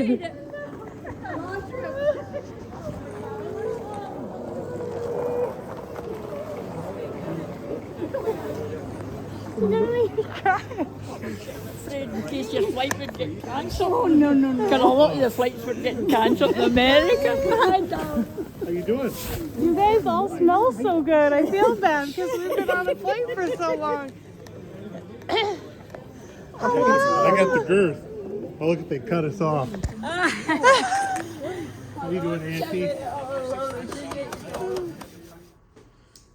You're gonna make me cry. Afraid in case your flight would get cancelled. Oh, no. Because a lot of the flights were getting cancelled in America. How you doing? You guys all smell so good. I feel bad because we've been on a plane for so long. I got the girth. Oh, look, they cut us off. How you doing, Auntie?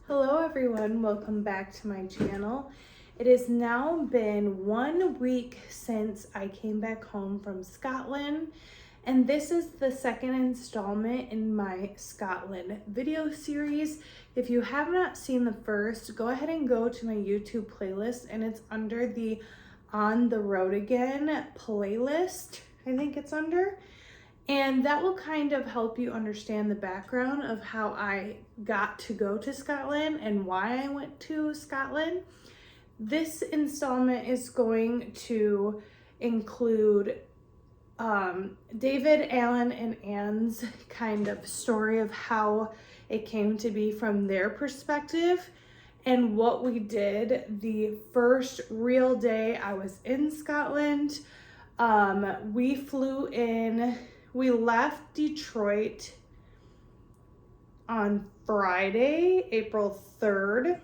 Hello everyone, welcome back to my channel. It has now been 1 week since I came back home from Scotland, and this is the second installment in my Scotland video series. If you have not seen the first, go ahead and go to my YouTube playlist, and it's under the On the Road Again playlist, I think it's under. And that will kind of help you understand the background of how I got to go to Scotland and why I went to Scotland. This installment is going to include David, Alan, and Anne's kind of story of how it came to be from their perspective and what we did the first real day I was in Scotland. We flew in. We left Detroit on Friday, April 3rd,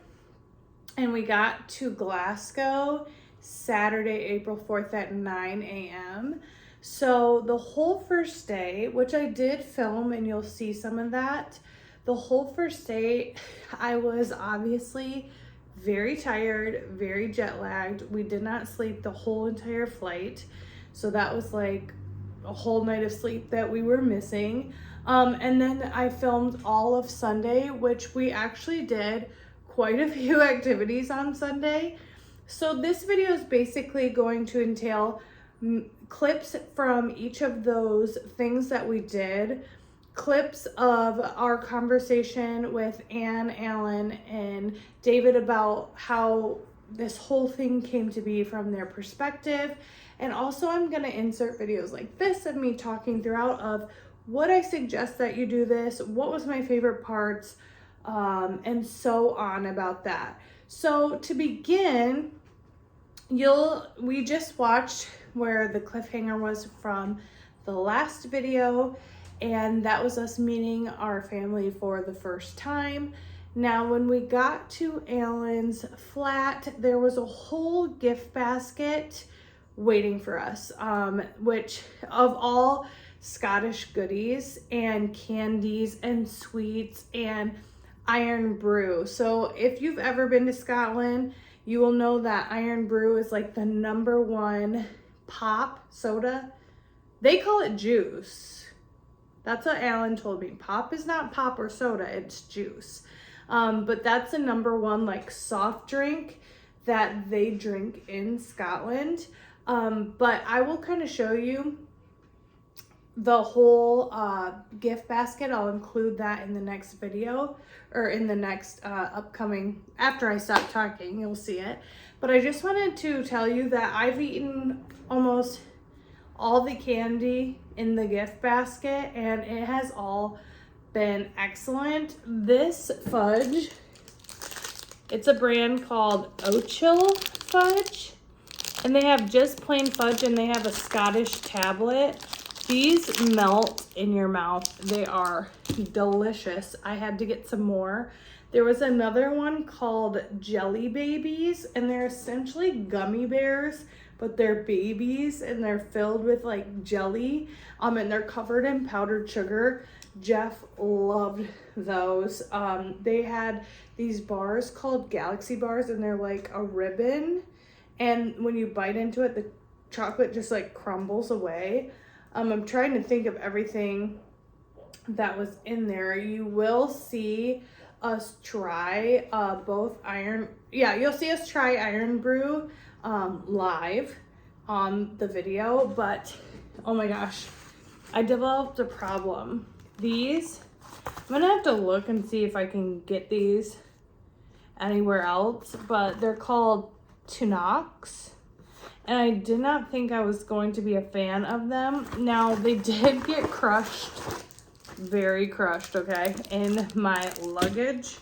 and we got to Glasgow Saturday, April 4th at 9 a.m. So the whole first day, which I did film and you'll see some of that, the whole first day I was obviously very tired, very jet lagged. We did not sleep the whole entire flight. So that was like a whole night of sleep that we were missing. And then I filmed all of Sunday, which we actually did quite a few activities on Sunday. So this video is basically going to entail clips from each of those things that we did, clips of our conversation with Anne, Alan, and David about how this whole thing came to be from their perspective. And also I'm going to insert videos like this of me talking throughout of what I suggest that you do this, what was my favorite parts, and so on about that. So to begin, we just watched where the cliffhanger was from the last video, and that was us meeting our family for the first time. Now, when we got to Alan's flat, there was a whole gift basket waiting for us, which of all Scottish goodies and candies and sweets and iron brew. So if you've ever been to Scotland, you will know that iron brew is like the #1 pop soda. They call it juice. That's what Alan told me. Pop is not pop or soda, it's juice. But that's the #1 like soft drink that they drink in Scotland. But I will kind of show you the whole gift basket. I'll include that in the next video, or in the next upcoming, after I stop talking, you'll see it. But I just wanted to tell you that I've eaten almost all the candy in the gift basket, and it has all been excellent. This fudge, it's a brand called Ochil Fudge, and they have just plain fudge, and they have a Scottish tablet. These melt in your mouth. They are delicious. I had to get some more. There was another one called Jelly Babies, and they're essentially gummy bears, but they're babies, and they're filled with like jelly, and they're covered in powdered sugar. Jeff loved those. They had these bars called Galaxy bars, and they're like a ribbon, and when you bite into it, the chocolate just like crumbles away. I'm trying to think of everything that was in there. You will see us try you'll see us try iron brew live on the video, but oh my gosh, I developed a problem. These, I'm gonna have to look and see if I can get these anywhere else, but they're called Tunox, and I did not think I was going to be a fan of them. Now, they did get crushed, very crushed, okay, in my luggage.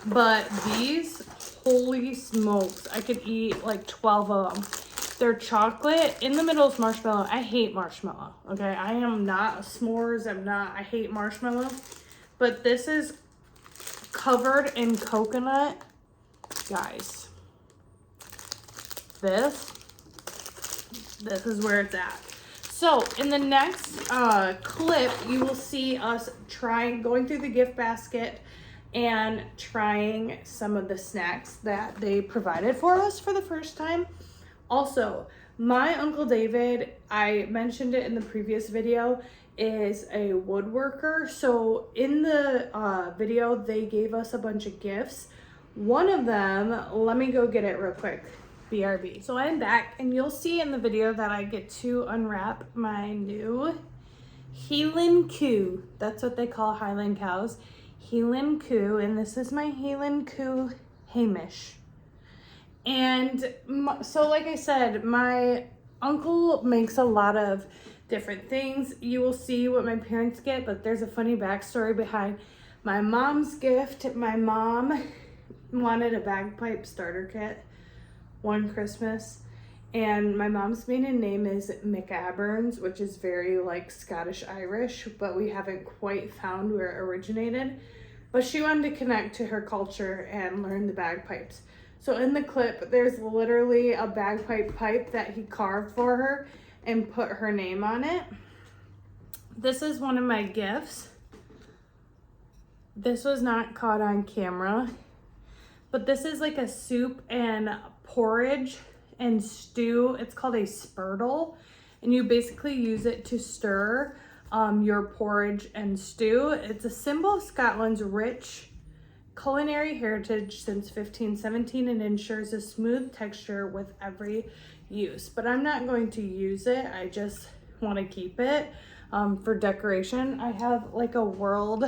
But these, holy smokes, I could eat like 12 of them. They're chocolate. In the middle is marshmallow. I hate marshmallow, okay? I am not a s'mores. I hate marshmallow. But this is covered in coconut. Guys, this is where it's at. So in the next clip, you will see us going through the gift basket and trying some of the snacks that they provided for us for the first time. Also, my Uncle David, I mentioned it in the previous video, is a woodworker. So in the video, they gave us a bunch of gifts. One of them, let me go get it real quick. BRB. So I'm back, and you'll see in the video that I get to unwrap my new Glencoe. That's what they call Highland cows. Glencoe, and this is my Glencoe Hamish. And so like I said, my uncle makes a lot of different things. You will see what my parents get, but there's a funny backstory behind my mom's gift. My mom wanted a bagpipe starter kit one Christmas, and my mom's maiden name is McAberns, which is very like Scottish Irish, but we haven't quite found where it originated. But she wanted to connect to her culture and learn the bagpipes. So in the clip, there's literally a bagpipe pipe that he carved for her and put her name on it. This is one of my gifts. This was not caught on camera, but this is like a soup and porridge and stew. It's called a spurtle, and you basically use it to stir your porridge and stew. It's a symbol of Scotland's rich culinary heritage since 1517 and ensures a smooth texture with every use. But I'm not going to use it. I just want to keep it for decoration. I have like a world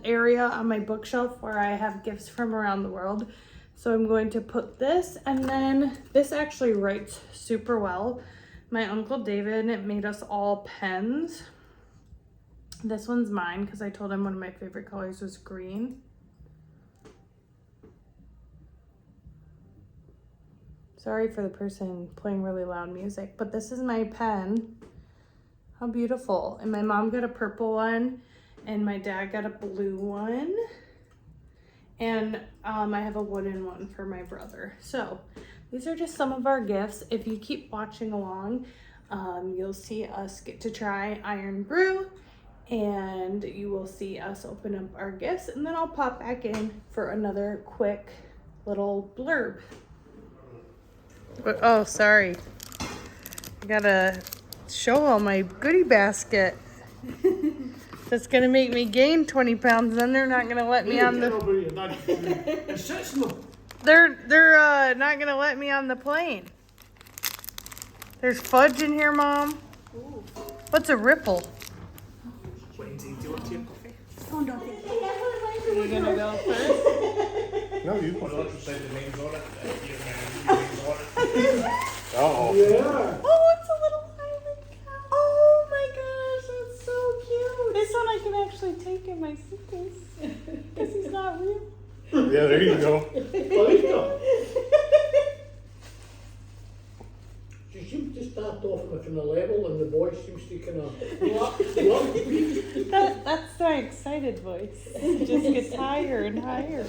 area on my bookshelf where I have gifts from around the world. So I'm going to put this, and then this actually writes super well. My Uncle David made us all pens. This one's mine because I told him one of my favorite colors was green. Sorry for the person playing really loud music, but this is my pen. How beautiful. And my mom got a purple one, and my dad got a blue one. And I have a wooden one for my brother. So these are just some of our gifts. If you keep watching along, you'll see us get to try Iron Brew, and you will see us open up our gifts, and then I'll pop back in for another quick little blurb. Oh, sorry. I gotta show all my goodie basket. That's gonna make me gain 20 pounds. Then they're not gonna let me on the. They're not gonna let me on the plane. There's fudge in here, Mom. Ooh. What's a ripple? Oh, no, thank you. Are you gonna go first? No, you put it. Oh, Uh-oh. it's a little Highland cow. Oh my gosh, that's so cute. This one I can actually take in my suitcase because he's not real. Yeah, there you go. She seems to start off with a level, and the voice seems to kind of That's my excited voice. It just gets higher and higher.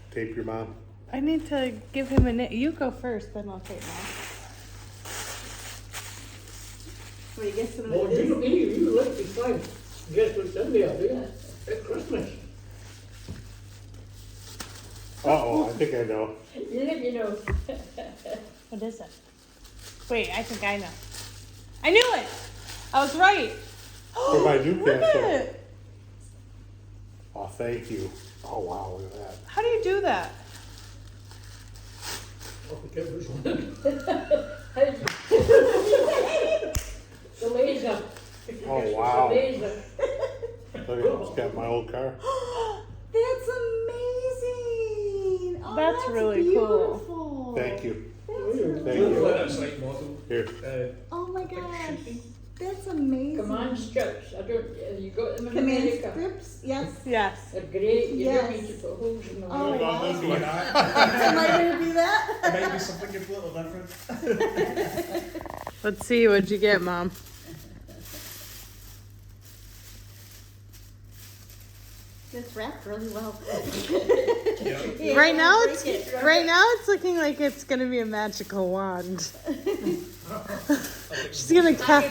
Tape your mom. I need to give him a name. You go first, then I'll take mine. What do you guess what well, it is? you like to try and guess what's in there, do you? At Christmas. Uh-oh, I think I know. You know. What is it? Wait, I think I know. I knew it! I was right. For my new Look at pencil. it. Oh, thank you. Oh, wow, look at that. How do you do that? I forget which one. The laser. Oh, wow. The laser. Look at it's got my old car. That's amazing. Oh, That's really beautiful. Thank you. Thank like model. Here. Oh my gosh, that's amazing. Command strips. I don't. You got them in Command America. strips, yes. Yes. They're great. You Yes. don't need to put holes in them. Oh, wow. This one. Am I gonna do that? Maybe something a little different. Let's see. What'd you get, Mom? It's wrapped really well. Right now it's looking like it's gonna be a magical wand. She's gonna cast.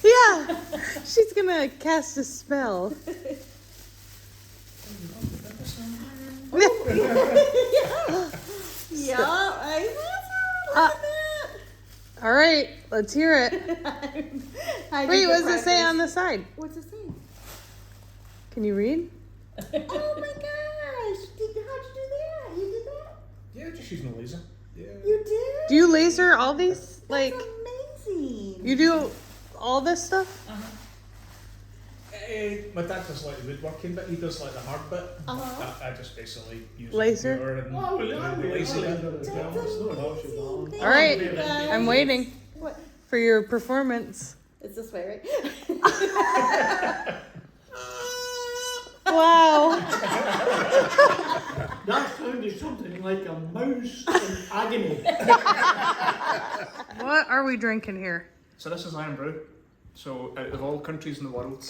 Yeah, she's gonna cast a spell. Yeah, I love that. All right, let's hear it. I Wait, need what to does it say practice. on the side? What's it say? Can you read? Oh my gosh! How'd you do that? You did that? Yeah, just using a laser. Yeah. You did? Do you laser all these? Like, That's amazing. you do all this stuff? My dad does like the woodworking bit, he does like the hard bit. Uh-huh. I just basically use Laser? a computer and Oh, yeah, the laser bit. That's Yeah. amazing. Thank All right, you, guys. I'm waiting What? for your performance. It's this way, right? Wow. That sounded something like a mouse in agony. What are we drinking here? So this is Iron Brew. So out of all countries in the world,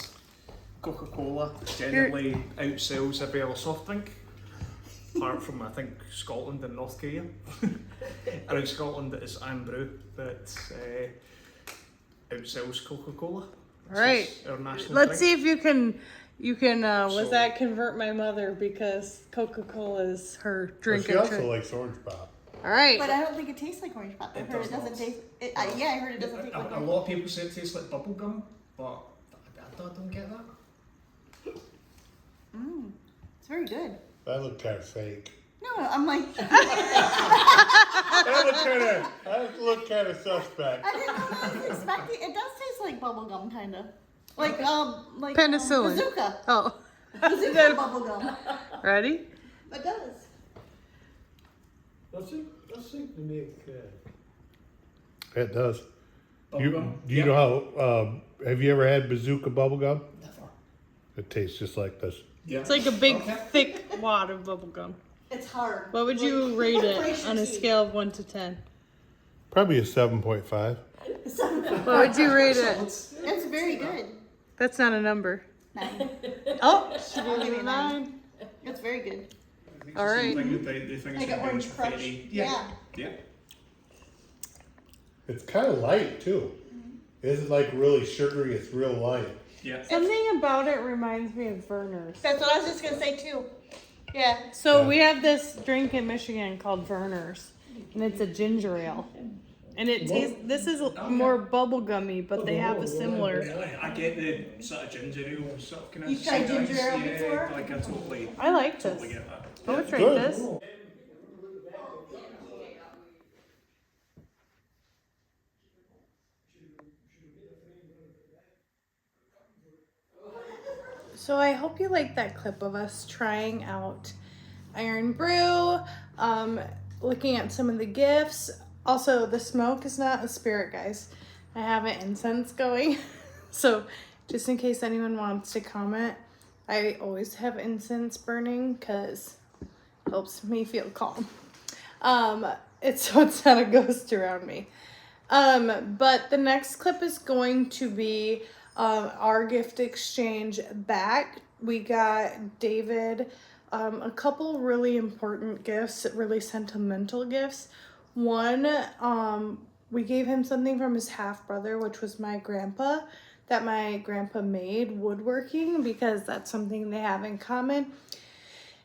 Coca-Cola generally outsells every other soft drink. Apart from, I think, Scotland and North Korea. Around Scotland it is Iron Brew that outsells Coca-Cola. All right. This is our national Let's drink. see if you can was So- that convert my mother because Coca-Cola is her drink She of also choice. likes orange pop. All right. But I don't think it tastes like orange pop. I It heard does it doesn't not. taste. Yeah, I heard it doesn't taste like A orange lot of people say it tastes like bubble gum, but I don't get that. It's very good. That looked kind of fake. No, I'm like, That looked kind of suspect. I didn't know what I was expecting. It does taste like bubble gum, kind of. Like Penicillin. bazooka. Oh. Bazooka bubble gum. Ready? It does. That seems to make. It does. Bubblegum? Do you know how? Have you ever had bazooka bubble gum? Never. It tastes just like this. Yeah. It's like a big, thick wad of bubble gum. It's hard. What would you rate Brace it your on a teeth. scale of 1 to 10? Probably a 7.5. What would you rate it? It's very good. That's not a number. 9. Oh, she I'll gave give it it a a 9. It's very good. All right. They think Like it's an orange crush. very- Yeah. Yeah. It's kind of light too. It isn't like really sugary. It's real light. Yeah. Something about it reminds me of Verner's. That's what I was just gonna say too. Yeah. So we have this drink in Michigan called Verner's, and it's a ginger ale. And it tastes. This is more bubblegummy, but they have a similar. Really, I get the sort of ginger ale sort of kind of. You've tried ginger ale before? Like I totally I like totally this. get that. Oh, let's rate Good. this. So I hope you liked that clip of us trying out Iron Brew, looking at some of the gifts. Also, the smoke is not a spirit, guys. I have an incense going. So just in case anyone wants to comment, I always have incense burning because it helps me feel calm. So it's not a ghost around me. But the next clip is going to be our gift exchange back. We got David a couple really important gifts, really sentimental gifts. One, we gave him something from his half brother, which was my grandpa, that my grandpa made woodworking because that's something they have in common.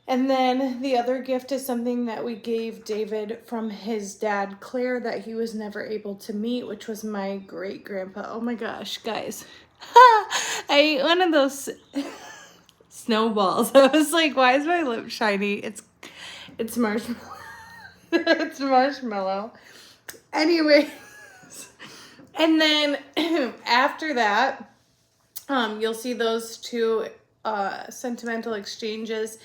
And then the other gift is something that we gave David from his dad, Claire, that he was never able to meet, which was my great grandpa. Oh my gosh, guys. I ate one of those snowballs. I was like, why is my lip shiny? It's marshmallow. It's marshmallow. Anyway, and then after that, you'll see those two sentimental exchanges.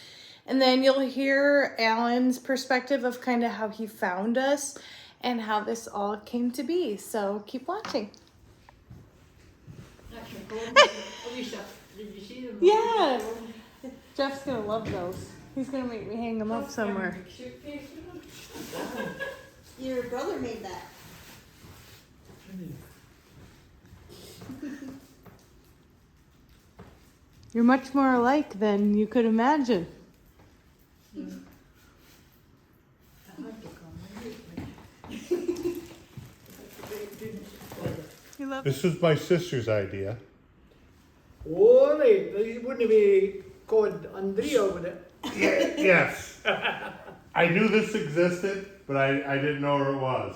And then you'll hear Alan's perspective of kind of how he found us. and how this all came to be. So keep watching. That's your phone. Alicia, did you see them? Yeah. Jeff's gonna love those. He's gonna make me hang them up somewhere. Your brother made that. You're much more alike than you could imagine. You love This was my sister's idea. Oh, right. It wouldn't be called Andrea, would it? Yes. I knew this existed, but I didn't know where it was.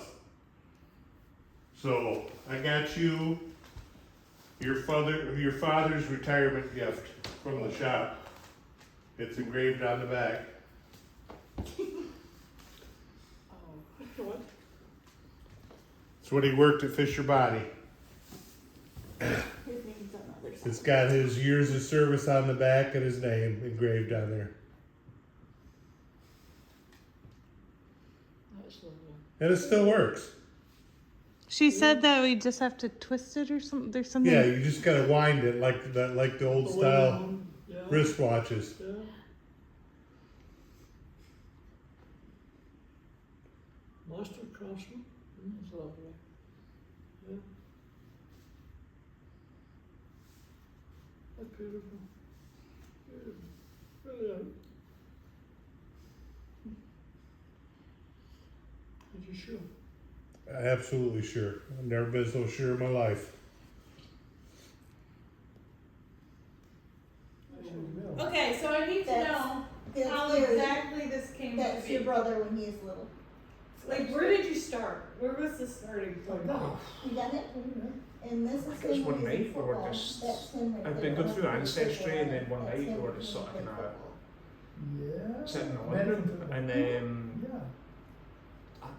So I got you your father's retirement gift from the shop. It's engraved on the back. What? It's when he worked at Fisher Body. It's got his years of service on the back and his name engraved on there. That's lovely. And it still works. She said that we just have to twist it or something. There's something. Yeah, you just gotta wind it like the old style Yeah. wristwatches. Yeah. Master craftsman. That's lovely. Yeah. That's beautiful. Beautiful. Brilliant. Are you sure? Absolutely sure. I've never been so sure in my life. Okay, so I need to That's- know That's how Gary. exactly this came to That's be. your brother when he was little. Like, where did you start? Where was the starting point? You got it? And this is It was him one when he was night in we were football. just- That's him right I've there. been going through That's his ancestry, and then football. one That's night we him were when just he sort of played kinda football. Yeah. sitting in the living room, and Yeah.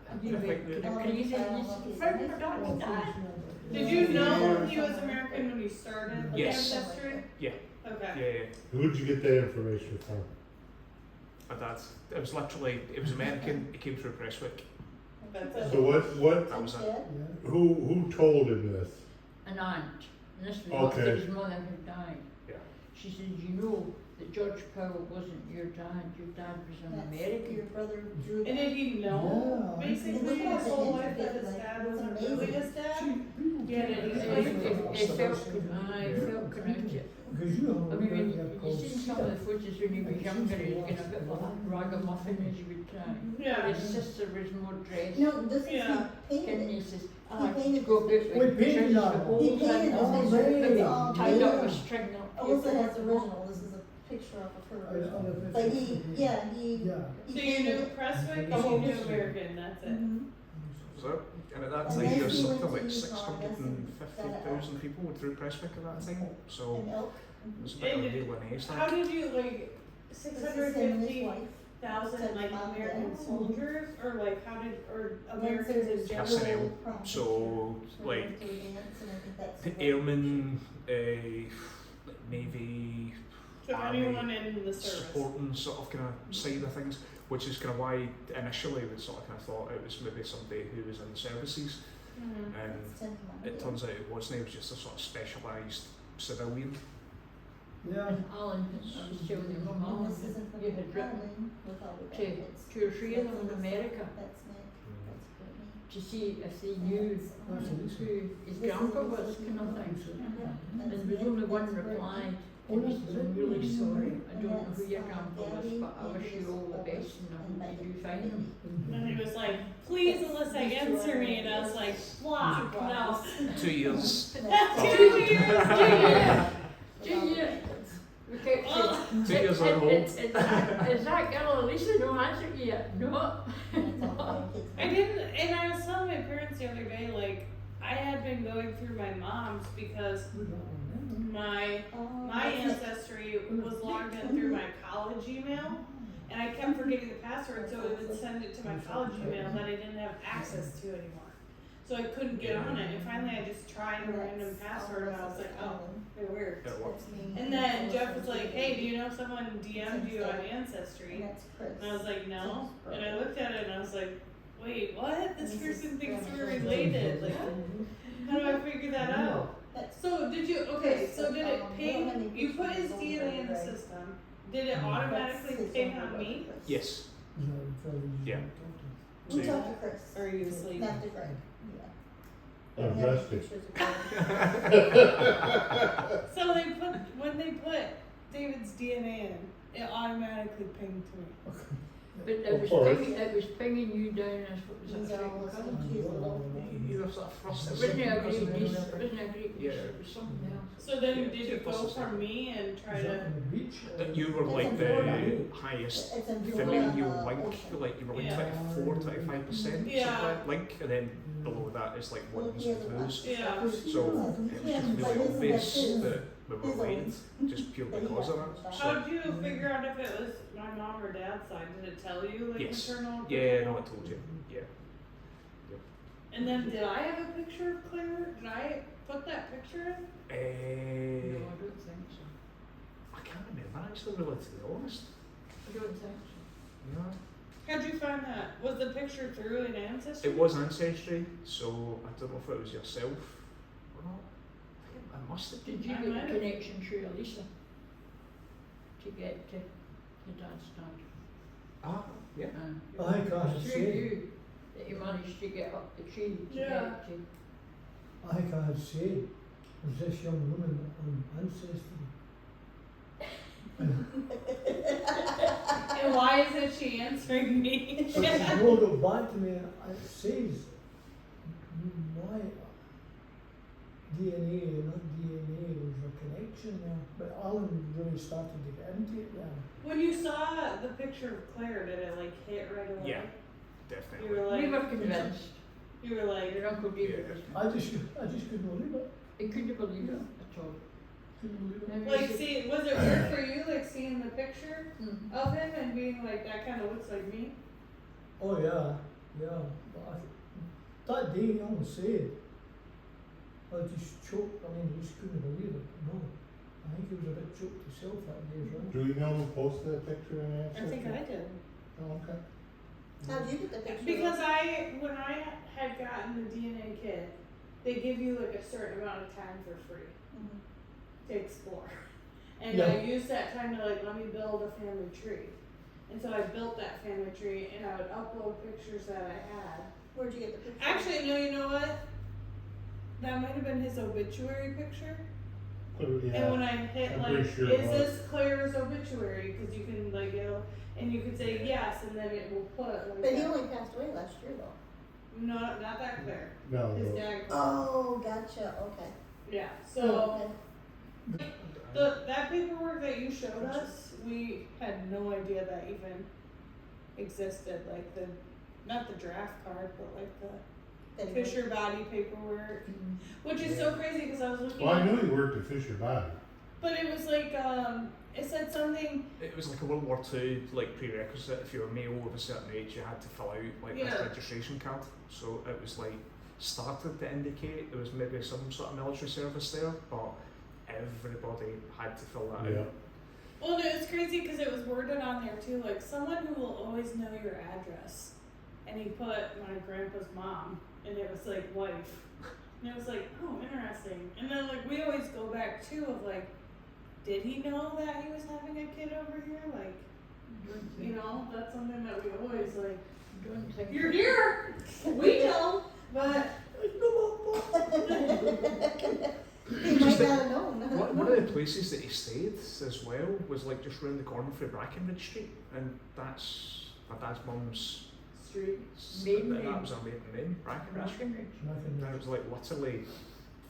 I think that Can you say this? Friend of God's dad? Did you know he was American when you started the Yes. ancestry? Yeah. Okay. yeah, Who did you get that information from? my dad. It was literally, it was American. It came through Presswick. That's it. So what That was it. Yeah. who told him this? An aunt. And this was Okay. after his mother had died. Yeah. She said, you know that George Powell wasn't your dad. Your dad was an That's American. your brother drew And that. did he know, Yeah. basically, Yeah. his whole life that his dad wasn't really his dad? Yeah, did he explain it? It felt connected. Because you I mean, when know, you see some of the photos when he was younger, he was kind of a bit like a ragamuffin, as you would say. Yeah. His sister was more dressed. No, this is Yeah. he And painted he it. says, He I like to painted go this about We with painted treasures on of it. old He painted and this Oh, picture. very It's all tied up blue. with string up. Alyssa has the original. This is a picture of her original. But he, yeah, he. Yeah. he So you painted knew it. Presswick The and whole you knew history. American, that's it. Mhm. So, and at that And time, then there was he went something to like Utah, that's 650,000 people through Presswick at that time. So And Elk. it was a bit of a deal in age. How did you, like, This is him and his wife. 650,000, like, American soldiers? Or, like, how did, or Then Americans in there's general? Personnel. prom So, picture. They like, went to a dance, and I think that's the airmen, like Navy, So Army, anyone in the service? supporting sort of kind of side of things, which is kind of why initially we sort of kind of thought it was maybe somebody who was in the services, Mhm. and That's 10 to 1. it turns out it wasn't. It was just a sort of specialised civilian. Yeah. Alan, I was telling your mum, And Alan, this isn't from you had written Ireland with all the to benefits. 2 or 3 of them in America That's Nick, that's Brittany. to see if they knew who his grandpa was, kind of thing. And there was only one reply, and he says, I'm really sorry, I don't know who your grandpa was, but I wish you all the best and I hope you do find him. And he was like, please, Alyssa, answer me. And I was like, block, no. 2 years. 2 years. 2 years. We kept saying, 2 years on hold. is that girl Elisa no answer yet? No. I didn't, and I was telling my parents the other day, like, I had been going through my mom's because my ancestry was logged in through my college email, and I kept forgetting the password, so it would send it to my college email that I didn't have access to anymore. So I couldn't get on it, and finally I just tried a random password, and I was like, oh, it worked. It worked. And then Jeff was like, hey, do you know someone DM'd you on Ancestry? That's Chris. And I was like, no. And I looked at it and I was like, wait, what? This person thinks we're related. Like, how do I figure that out? So did you, okay, so did it ping, you put his DNA in the system, did it automatically ping on me? Yes. Is that the fellow you Yeah. talked We talked to Chris. Or are you asleep? Not to Greg, yeah. I'm They have rested. pictures of Greg. So when they put David's DNA in, it automatically pinged to me. But it Of was course. pinging you down as what was These that, are all second cousin? she's little. Either sort of first It or wasn't second a great cousin, niece, it whatever. wasn't a great niece, Yeah. it was something else. So then Yeah, did you it's go also for me and try Is that to, on the beach? You were It's like in the Florida. highest It's in familial Florida, link, ocean. like you were like Yeah. 24-25% Yeah. something link, and then below that is like ones and twos. yeah. So it was just really obvious that we were related, just pure because of that. How So did you figure out if it was my mom or dad's side? Did it tell you like Yes. maternal? yeah, no, I told you. Yeah. And then did I have a picture of Claire? Did I put that picture in? No, I don't think so. I can't remember actually, really, to be honest. I don't think so. No. How'd you find that? Was the picture through an ancestry? It was Ancestry, so I don't know if it was yourself or not. I think I must have Did been. you I get might a have. connection through Elisa to get to the dad's dad? Ah, yeah. I think I It was had through said, you that you managed to get up the tree to Yeah. get to. I think I had said, was this young woman on Ancestry? And why isn't she answering me? So she rolled it back to me, and it says, my DNA, not DNA, there's a connection there. But Alan really started to get into it there. When you saw the picture of Claire, did it like hit right away? Yeah. You Definitely. were We like, were convinced. you were like, Your Uncle David Yeah. was. I just couldn't believe it. He couldn't believe it at all. Couldn't believe it. Now he like, said- see, was it weird for you, like seeing the picture Mm. of him and being like, that kind of looks like me? Oh yeah, yeah. But that day he almost said, I just choked. I mean, he just couldn't believe it. No, I think he was a bit choked himself that day as well. Do we know who posted that picture in I Ancestry? think I did. Oh, okay. How'd you get the picture? Because when I had gotten the DNA kit, they give you like a certain amount of time for free Mhm. to explore. And Yeah. I used that time to like, let me build a family tree. And so I built that family tree and I would upload pictures that I had. Where'd you get the picture? Actually, no, you know what? That might have been his obituary picture. And when I hit I'm like, pretty sure it is was. this Claire's obituary? Cause you can like, and you could say yes, and then it will put like. But he that. only passed away last year though. No, not that Claire. No, His no. dad. Oh, gotcha, okay. Yeah, so. Okay. That paperwork that you showed us, we had no idea that even existed, like not the draft card, but like the Anyway. Fisher body paperwork, which is so crazy because I was looking Well, I at, knew he worked at Fisher Body. but it was like, it said something, It was like a World War II like prerequisite. If you were male of a certain age, you had to fill out like Yeah. this registration card. So it was like started to indicate there was maybe some sort of military service there, but everybody had to fill that Yeah. out. well, no, it's crazy because it was worded on there too, like someone who will always know your address. And he put my grandpa's mom, and it was like wife. And it was like, oh, interesting. And then like we always go back too of like, did he know that he was having a kid over here? Like, Don't you think, know, that's something that we always like, don't think. you're here, we know, but He might not have known. One of the places that he stayed as well was like just round the corner from Brackenridge Street, and that's my dad's mum's. street. Maiden That name. was her maiden name, Brackenridge. Brackenridge. Nothing. And it was like literally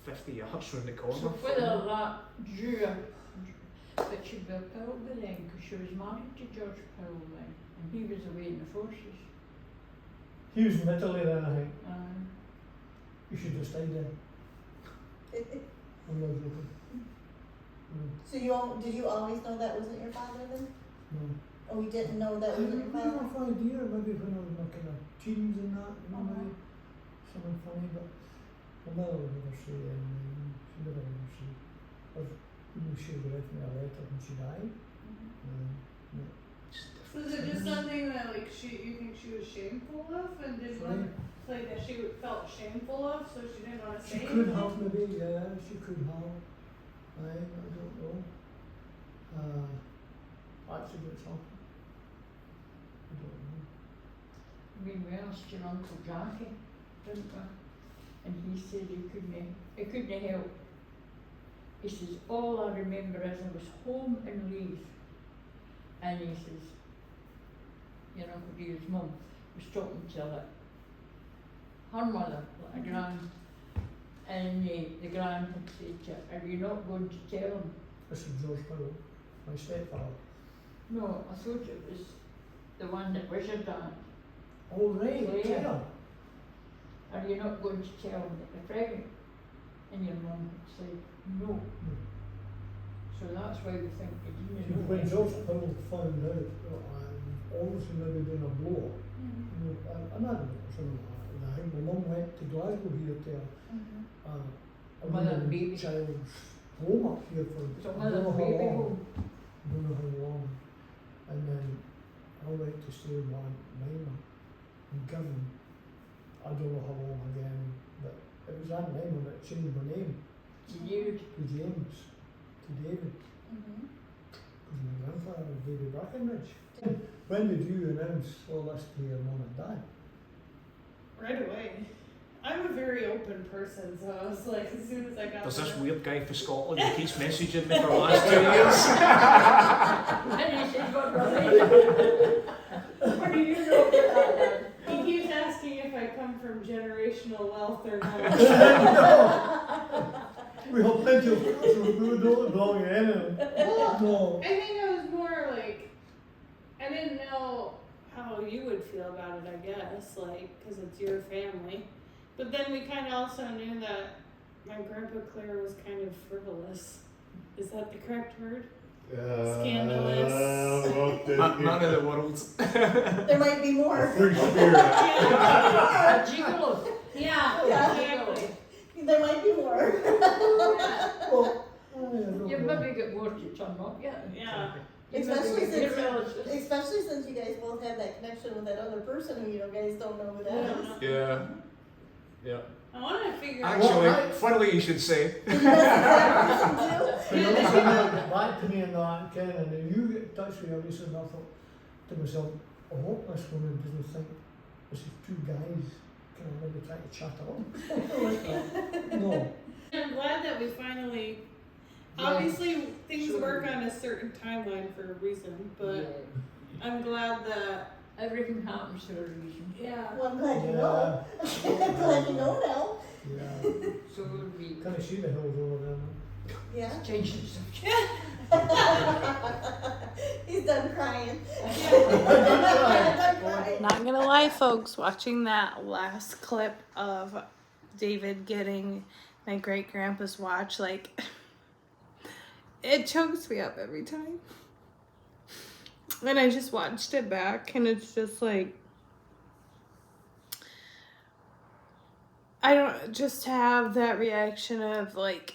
50 yards round the corner. So whether that drew a, but she'd be a Powell then, because she was married to George Powell then, and he was away in the forces. He was in Italy then, I think. You should have stayed there. I'm not joking. So did you always know that wasn't your father then? No. Oh, you didn't know that I wasn't have your father? no idea, maybe when I was in my kind of teens and that, you know, maybe something funny, but my mother would never say anything. She never ever say. Or, you know, she would write me a letter when she died. No. So is it just something that like you think she was shameful of and didn't want like that she felt shameful of, so she didn't want to say She anything? could have maybe, yeah, she could have. I don't know. Accidents happen. I don't know. I mean, we asked your Uncle Jackie, didn't we? And he said he couldn't help. He says, all I remember is I was home in Leith, and he says, your Uncle Dear's mum was talking to her mother, like a gran, and the gran had said to her, are you not going to tell him? This is George Powell, my stepfather. No, I thought it was the one that was your dad. Oh, right, Yeah. yeah. Are you not going to tell him that you're pregnant? And your mum had said, no. So that's why we think you didn't know. When George Powell found out, obviously maybe been a blow, you know, and I don't know, something like that. And I think my mum went to Glasgow here to a Mother and woman baby. child's home up here for So I mother don't know and how baby long. home. I don't know how long. And then I went to stay with my Mima in Govan. I don't know how long again, but it was Aunt Mima that changed my name To you. to James, to David, because my grandfather was David Brackenridge. When did you announce all this to your mum and dad? Right away. I'm a very open person, so I was like, as soon as I got There's there. this weird guy from Scotland who keeps messaging me for the last 2 years. And he said, what relation? What do you know about that? He keeps asking if I come from generational wealth or not. We have plenty of who don't belong in anything. Well, No. I think I was more like, I didn't know how you would feel about it, I guess, like, because it's your family. But then we kind of also knew that my grandpa Claire was kind of frivolous. Is that the correct word? Scandalous. Man of the world. There might be more. Free spirit. A gigolo. Yeah, Yeah. exactly. There might be more. Well, I don't You've know. maybe got more to turn up yet. Yeah. You've Especially maybe got since- your relatives. Especially since you guys both have that connection with that other person who you guys don't know who that is. Yeah. Yeah. I want to figure out. Actually, funnily you should say. You know that person too? You know, somebody got back to me and that, Ken, and then you get in touch with her recently, and I thought to myself, I hope this woman doesn't think this is two guys kind of maybe trying to chat her up. No. I'm glad that we finally. Obviously, things work on a certain timeline for a reason, but I'm glad that. Everything happens for a reason. Yeah. Well, I'm glad you know. I'm glad you know now. Yeah. So would we Can I see the hills over there, man? Yeah. change the subject? He's done crying. Not gonna lie, folks, watching that last clip of David getting my great grandpa's watch, like, it chokes me up every time. And I just watched it back, and it's just like, I don't just have that reaction of like,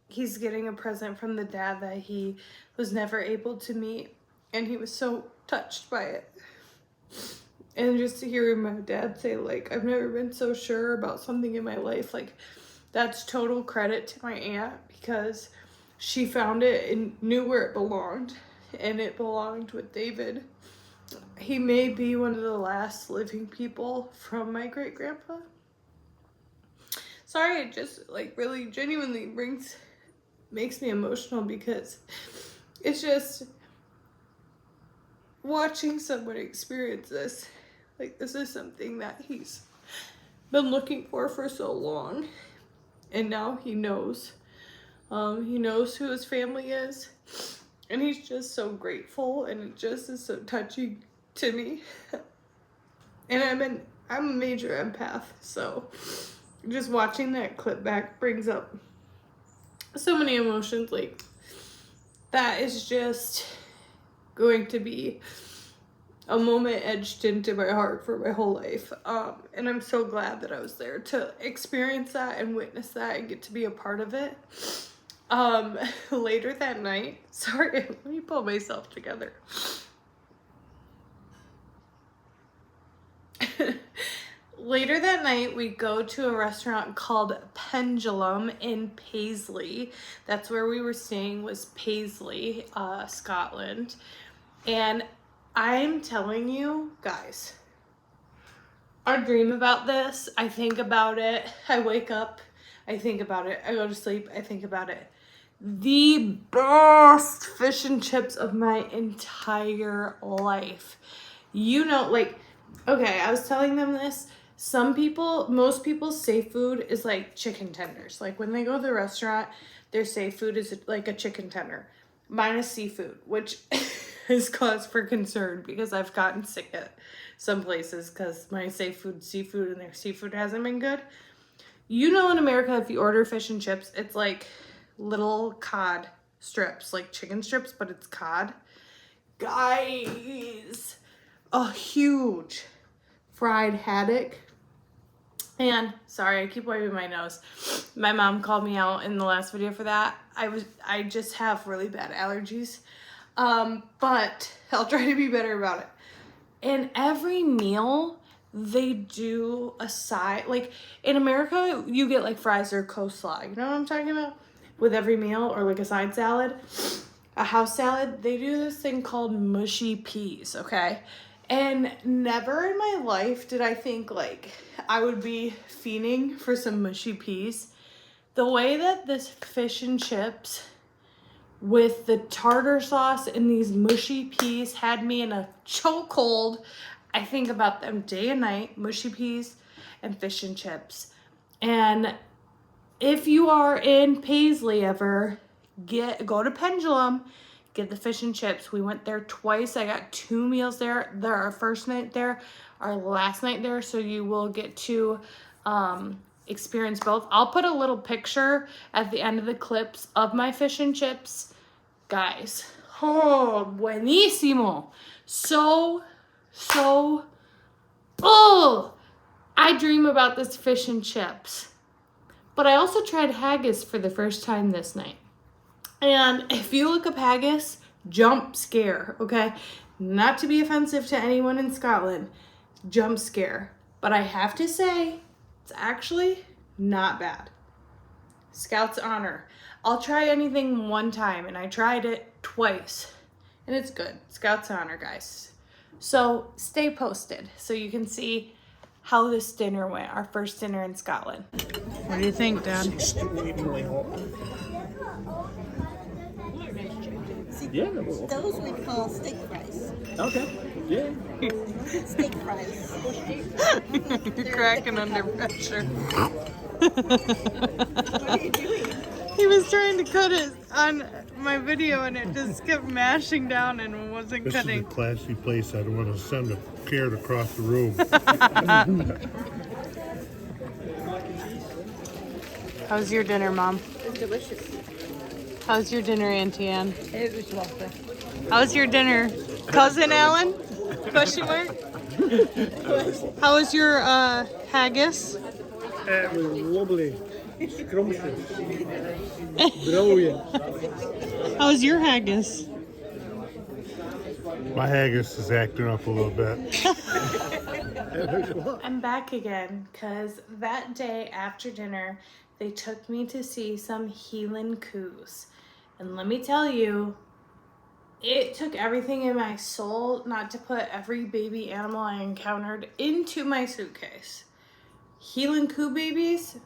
he's getting a present from the dad that he was never able to meet, and he was so touched by it. And just to hear my dad say, like, I've never been so sure about something in my life, like, that's total credit to my aunt, because she found it and knew where it belonged, and it belonged with David. He may be one of the last living people from my great grandpa. Sorry, it just like really genuinely makes me emotional, because it's just watching someone experience this. Like, this is something that he's been looking for so long, and now he knows. He knows who his family is, and he's just so grateful, and it just is so touching to me. And I'm a major empath, so just watching that clip back brings up so many emotions. Like, that is just going to be a moment etched into my heart for my whole life. And I'm so glad that I was there to experience that and witness that and get to be a part of it. Later that night, sorry, let me pull myself together. later that night, we go to a restaurant called Pendulum in Paisley. That's where we were staying, was Paisley, Scotland. And I'm telling you, guys, I dream about this. I think about it. I wake up. I think about it. I go to sleep. I think about it. The best fish and chips of my entire life. You know, like, okay, I was telling them this. Most people's safe food is like chicken tenders. Like when they go to the restaurant, their safe food is like a chicken tender. Mine is seafood, which is cause for concern because I've gotten sick at some places because my safe food's seafood and their seafood hasn't been good. You know, in America, if you order fish and chips, it's like little cod strips, like chicken strips, but it's cod. Guys, a huge fried haddock. And sorry, I keep wiping my nose. My mom called me out in the last video for that. I just have really bad allergies. But I'll try to be better about it. And every meal they do a side, like in America, you get like fries or coleslaw. You know what I'm talking about? With every meal, or like a side salad, a house salad. They do this thing called mushy peas, okay? And never in my life did I think like I would be fiending for some mushy peas. The way that this fish and chips with the tartar sauce and these mushy peas had me in a chokehold. I think about them day and night, mushy peas and fish and chips. And if you are in Paisley ever, go to Pendulum, get the fish and chips. We went there twice. I got 2 meals there. Our first night there, our last night there, so you will get to experience both. I'll put a little picture at the end of the clips of my fish and chips. Guys, oh, buenísimo. I dream about this fish and chips. But I also tried haggis for the first time this night. And if you look up haggis, jump scare, okay? Not to be offensive to anyone in Scotland, jump scare. But I have to say, it's actually not bad. Scout's honor. I'll try anything one time, and I tried it twice. And it's good. Scout's honor, guys. So stay posted so you can see how this dinner went, our first dinner in Scotland. What do you think, Dad? Extremely hot. Yeah, those we call steak fries. Okay. Yeah. Steak fries. You're cracking under pressure. What are you doing? He was trying to cut it on my video and it just kept mashing down and wasn't This cutting. is a classy place. I don't want to send a carrot across the room. How's your dinner, Mom? It's delicious. How's your dinner, Auntie Anne? It was lovely. How's your dinner, Cousin Alan? Question mark? How was your haggis? It was lovely. Scrumptious. Brilliant. How's your haggis? My haggis is acting up a little bit. I'm back again because that day after dinner, they took me to see some Glencoes. And let me tell you, it took everything in my soul not to put every baby animal I encountered into my suitcase. Glencoe babies,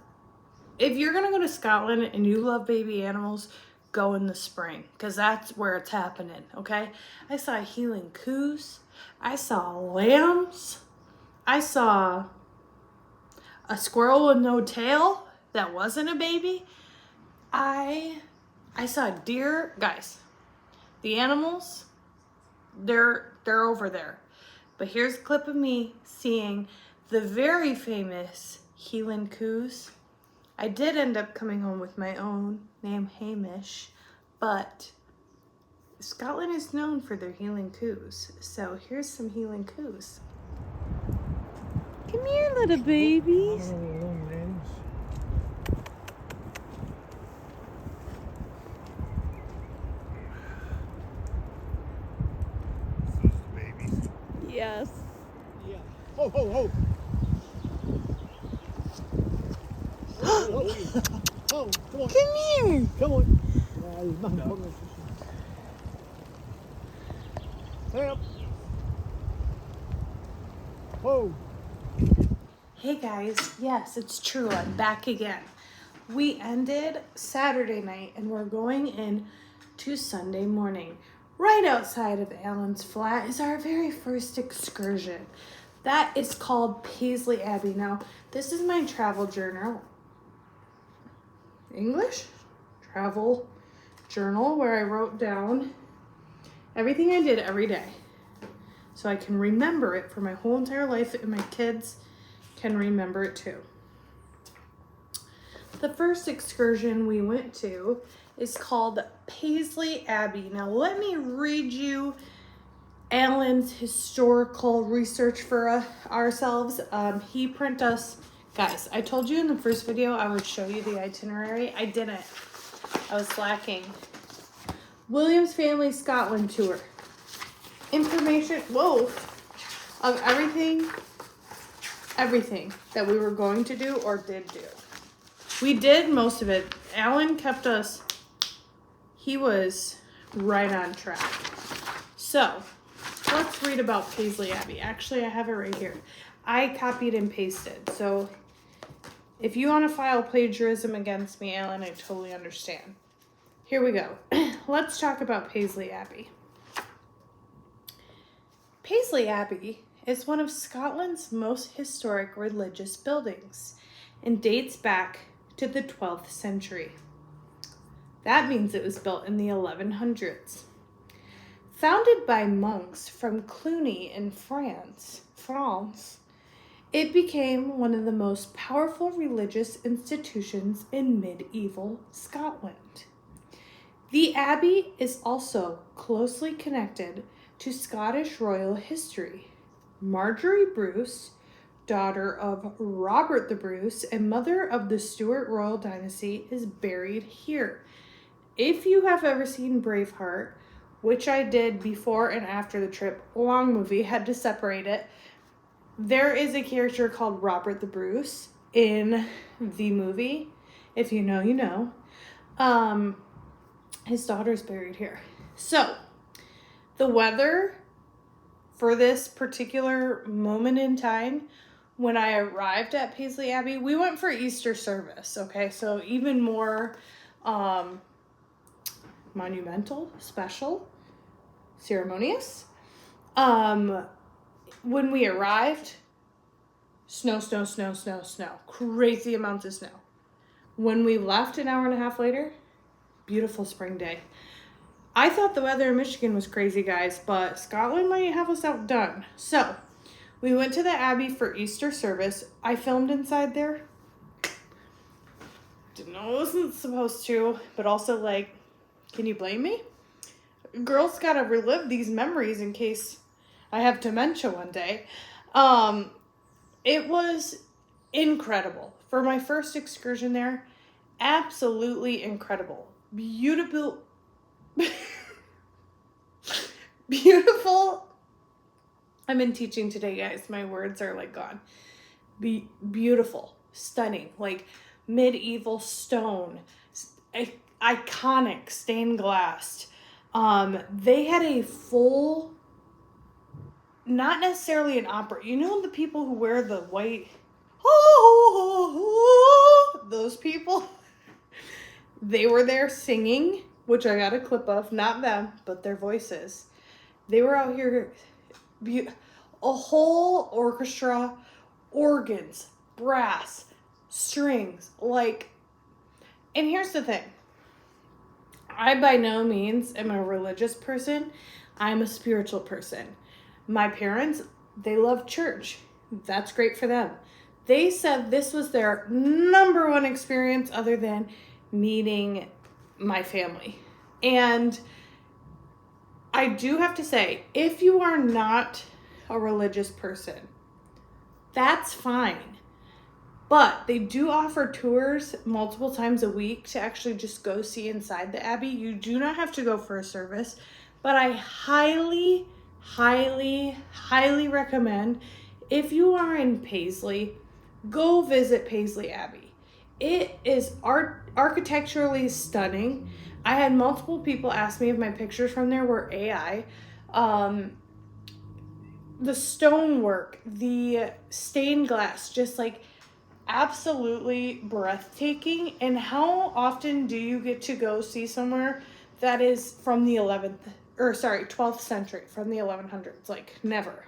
if you're gonna go to Scotland and you love baby animals, go in the spring because that's where it's happening, okay? I saw Glencoes, I saw lambs, I saw a squirrel with no tail that wasn't a baby. I saw deer. Guys, the animals, they're over there. But here's a clip of me seeing the very famous Glencoes. I did end up coming home with my own, named Hamish, but Scotland is known for their Glencoes. So here's some Glencoes. Come here, little babies. Babies. Yes. Ho, ho, ho. Oh, come on. Come here. Come on. There's nothing wrong with this. Hey up. Whoa. Hey guys, yes, it's true. I'm back again. We ended Saturday night and we're going in to Sunday morning. Right outside of Alan's flat is our very first excursion. That is called Paisley Abbey. Now, this is my travel journal. English? Travel journal where I wrote down everything I did every day. So I can remember it for my whole entire life, and my kids can remember it too. The first excursion we went to is called Paisley Abbey. Now let me read you Alan's historical research for ourselves. He print us, guys, I told you in the first video I would show you the itinerary. I didn't. I was slacking. William's Family Scotland Tour. Information, whoa, of everything that we were going to do or did do. We did most of it. Alan kept us, he was right on track. So, let's read about Paisley Abbey. Actually, I have it right here. I copied and pasted. So, if you want to file plagiarism against me, Alan, I totally understand. Here we go. Let's talk about Paisley Abbey. Paisley Abbey is one of Scotland's most historic religious buildings and dates back to the 12th century. That means it was built in the 1100s. Founded by monks from Cluny in France, it became one of the most powerful religious institutions in medieval Scotland. The Abbey is also closely connected to Scottish royal history. Marjorie Bruce, daughter of Robert the Bruce and mother of the Stuart royal dynasty, is buried here. If you have ever seen Braveheart, which I did before and after the trip, long movie, had to separate it, there is a character called Robert the Bruce in the movie. If you know, you know. His daughter's buried here. So, the weather for this particular moment in time, when I arrived at Paisley Abbey, we went for Easter service, okay? So even more monumental, special, ceremonious. When we arrived, snow. Crazy amounts of snow. When we left an hour and a half later, beautiful spring day. I thought the weather in Michigan was crazy, guys, but Scotland might have us outdone. So, we went to the Abbey for Easter service. I filmed inside there. Didn't know I wasn't supposed to, but also, like, can you blame me? Girls gotta relive these memories in case I have dementia one day. It was incredible. For my first excursion there, absolutely incredible. Beautiful. I've been teaching today, guys. My words are like gone. Beautiful, stunning, like medieval stone, iconic stained glass. They had a full, not necessarily an opera. You know the people who wear the white, those people? They were there singing, which I got a clip of, not them, but their voices. They were out here, a whole orchestra, organs, brass, strings, like, and here's the thing. I by no means am a religious person. I'm a spiritual person. My parents, they love church. That's great for them. They said this was their number one experience other than meeting my family. And I do have to say, if you are not a religious person, that's fine. But they do offer tours multiple times a week to actually just go see inside the Abbey. You do not have to go for a service, but I highly recommend, if you are in Paisley, go visit Paisley Abbey. It is architecturally stunning. I had multiple people ask me if my pictures from there were AI. The stonework, the stained glass, just like absolutely breathtaking. And how often do you get to go see somewhere that is from the 12th century, from the 1100s? Like, never.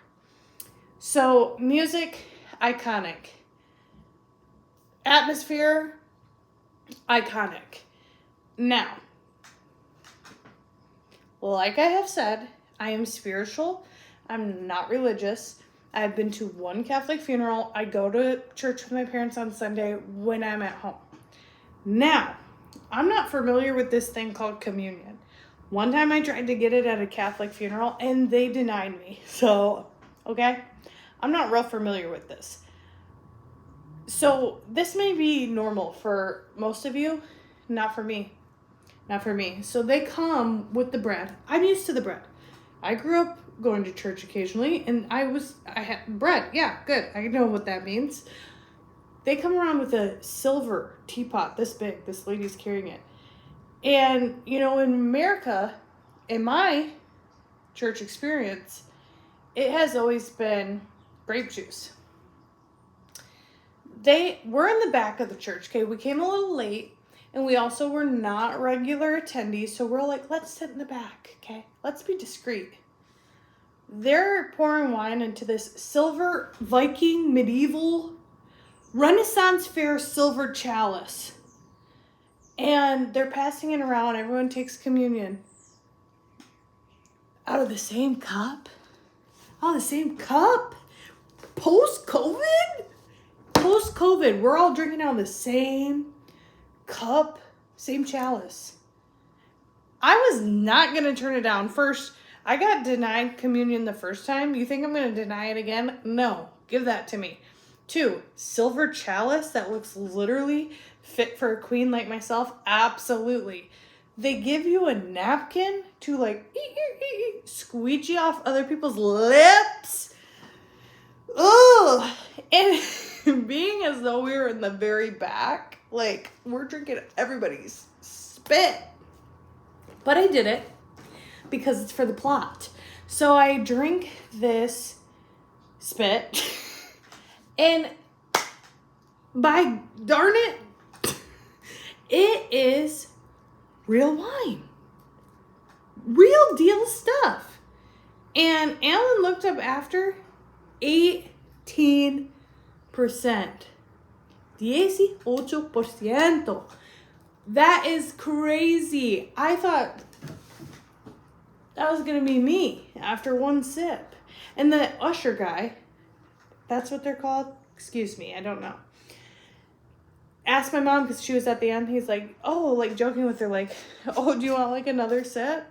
So, music, iconic. Atmosphere, iconic. Now, like I have said, I am spiritual. I'm not religious. I've been to one Catholic funeral. I go to church with my parents on Sunday when I'm at home. Now, I'm not familiar with this thing called communion. One time I tried to get it at a Catholic funeral and they denied me. So, okay? I'm not real familiar with this. So, this may be normal for most of you. Not for me. Not for me. So, they come with the bread. I'm used to the bread. I grew up going to church occasionally, and I had bread. Yeah, good. I know what that means. They come around with a silver teapot this big. This lady's carrying it. And, in America, in my church experience, it has always been grape juice. We're in the back of the church, okay? We came a little late, and we also were not regular attendees, so we're like, let's sit in the back, okay? Let's be discreet. They're pouring wine into this silver Viking medieval Renaissance fair silver chalice. And they're passing it around. Everyone takes communion. Out of the same cup? Out of the same cup? Post-COVID? Post-COVID, we're all drinking out of the same cup, same chalice. I was not going to turn it down. First, I got denied communion the first time. You think I'm going to deny it again? No. Give that to me. 2, silver chalice that looks literally fit for a queen like myself? Absolutely. They give you a napkin to like squeegee off other people's lips. Ugh. And being as though we were in the very back, like we're drinking everybody's spit. But I did it because it's for the plot. So I drink this spit and by darn it, it is real wine. Real deal stuff. And Alan looked up after 18%. 18%. That is crazy. I thought that was going to be me after one sip. And the usher guy, that's what they're called? Excuse me, I don't know. Asked my mom because she was at the end. He's like, oh, like joking with her, like, oh, do you want like another sip?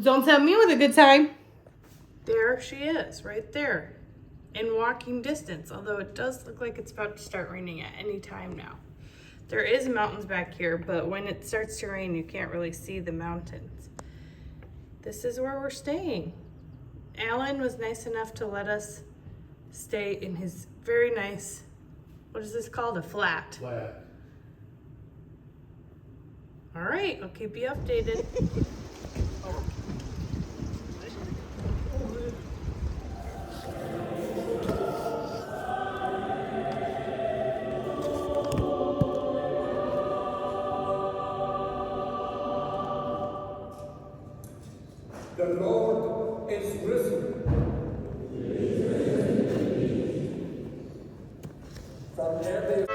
Don't tempt me with a good time. There she is, right there. In walking distance, although it does look like it's about to start raining at any time now. There is mountains back here, but when it starts to rain, you can't really see the mountains. This is where we're staying. Alan was nice enough to let us stay in his very nice, what is this called? A flat. Flat. All right, I'll keep you updated. The Lord is risen. From Abbey.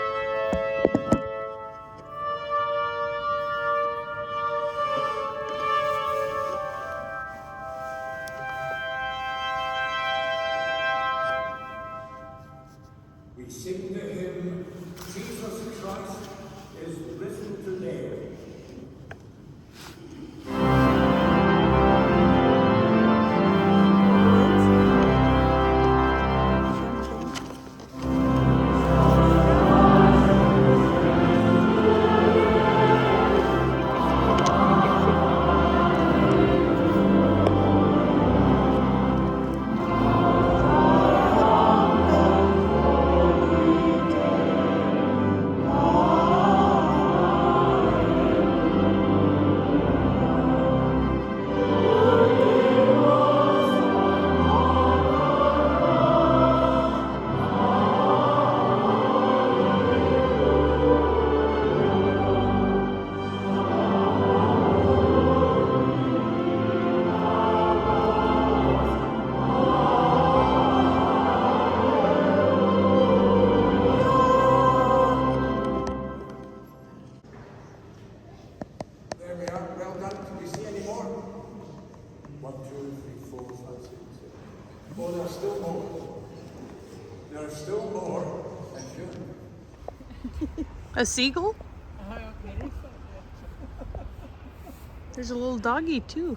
We sing the hymn, Jesus Christ is risen today. we are. Well done. Can you see any more? 1, 2, 3, 4, 5, 6, 7. Oh, there's still more. There's still more. Thank you. A seagull? There's a little doggy too.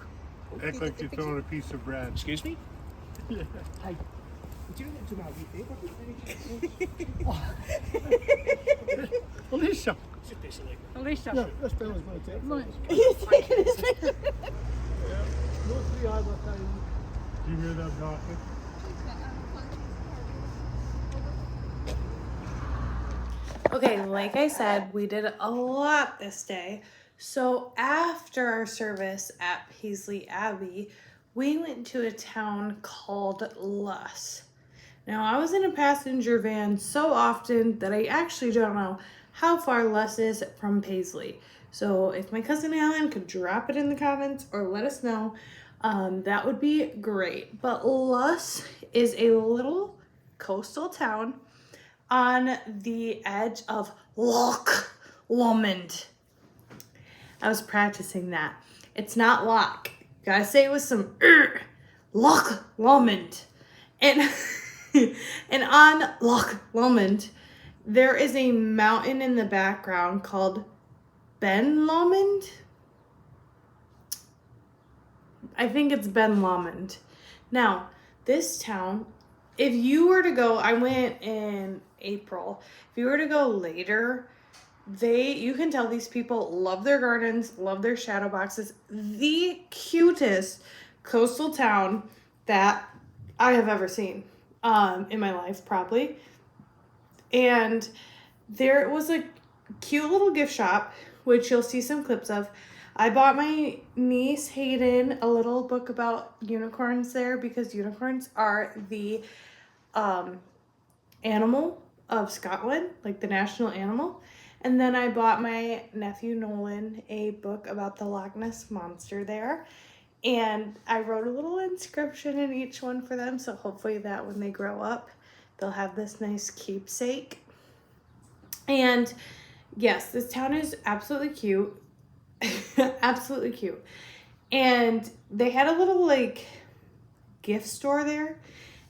Act like you're throwing a piece of bread. Excuse me? Hi. Would you like to my wee Alicia. Just basically. Alicia. Yeah, this fella's going to take Look. He's taking his picture. no 3 hour time. Do you hear them talking? Okay, like I said, we did a lot this day. So after our service at Paisley Abbey, we went to a town called Loch. Now, I was in a passenger van so often that I actually don't know how far Loch is from Paisley. So if my cousin Alan could drop it in the comments or let us know, that would be great. But Loch is a little coastal town on the edge of Loch Lomond. I was practicing that. It's not Loch. Gotta say it with some Loch Lomond. And and on Loch Lomond, there is a mountain in the background called Ben Lomond. I think it's Ben Lomond. Now, this town, if you were to go, I went in April. If you were to go later, you can tell these people love their gardens, love their shadow boxes. The cutest coastal town that I have ever seen in my life, probably. And there was a cute little gift shop, which you'll see some clips of. I bought my niece Hayden a little book about unicorns there because unicorns are the animal of Scotland, like the national animal. And then I bought my nephew Nolan a book about the Loch Ness Monster there. And I wrote a little inscription in each one for them. So hopefully that when they grow up, they'll have this nice keepsake. And yes, this town is absolutely cute. Absolutely cute. And they had a little like gift store there.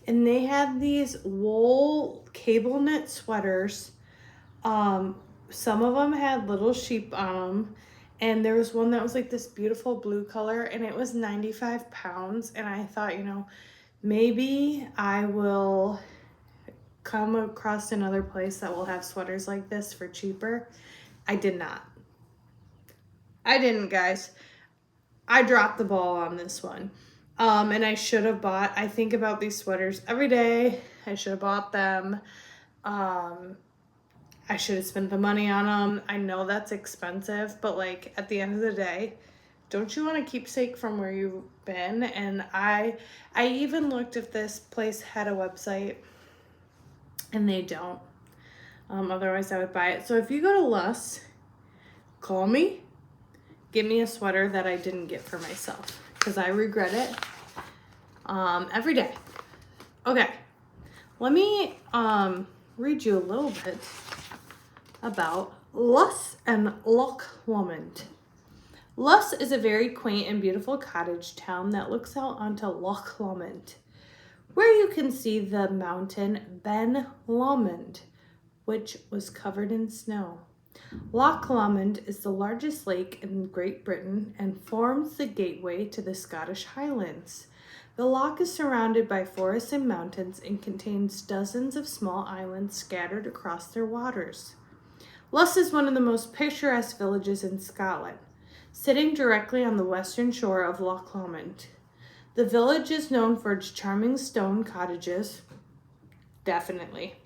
And they had these wool cable knit sweaters. Some of them had little sheep on them. And there was one that was like this beautiful blue color. And it was 95 pounds. And I thought, maybe I will come across another place that will have sweaters like this for cheaper. I did not. I didn't, guys. I dropped the ball on this one. And I should have bought, I think about these sweaters every day. I should have bought them. I should have spent the money on them. I know that's expensive, but like at the end of the day, don't you want a keepsake from where you've been? And I even looked if this place had a website, and they don't. Otherwise I would buy it. So if you go to Loch, call me. Get me a sweater that I didn't get for myself because I regret it every day. Okay, let me read you a little bit about Loch and Loch Lomond. Loch is a very quaint and beautiful cottage town that looks out onto Loch Lomond, where you can see the mountain Ben Lomond, which was covered in snow. Loch Lomond is the largest lake in Great Britain and forms the gateway to the Scottish Highlands. The loch is surrounded by forests and mountains and contains dozens of small islands scattered across their waters. Loch is one of the most picturesque villages in Scotland, sitting directly on the western shore of Loch Lomond. The village is known for its charming stone cottages, definitely,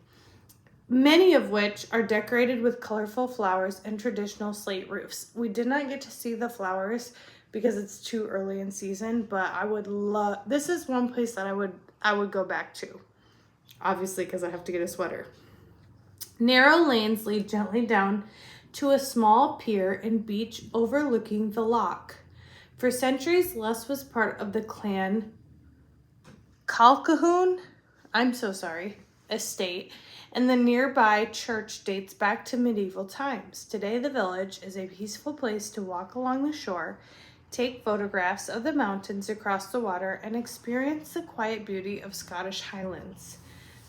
many of which are decorated with colorful flowers and traditional slate roofs. We did not get to see the flowers because it's too early in season, but I would love, this is one place that I would go back to, obviously because I have to get a sweater. Narrow lanes lead gently down to a small pier and beach overlooking the loch. For centuries, Loch was part of the clan Calcahoon, I'm so sorry, estate, and the nearby church dates back to medieval times. Today, the village is a peaceful place to walk along the shore, take photographs of the mountains across the water, and experience the quiet beauty of Scottish Highlands.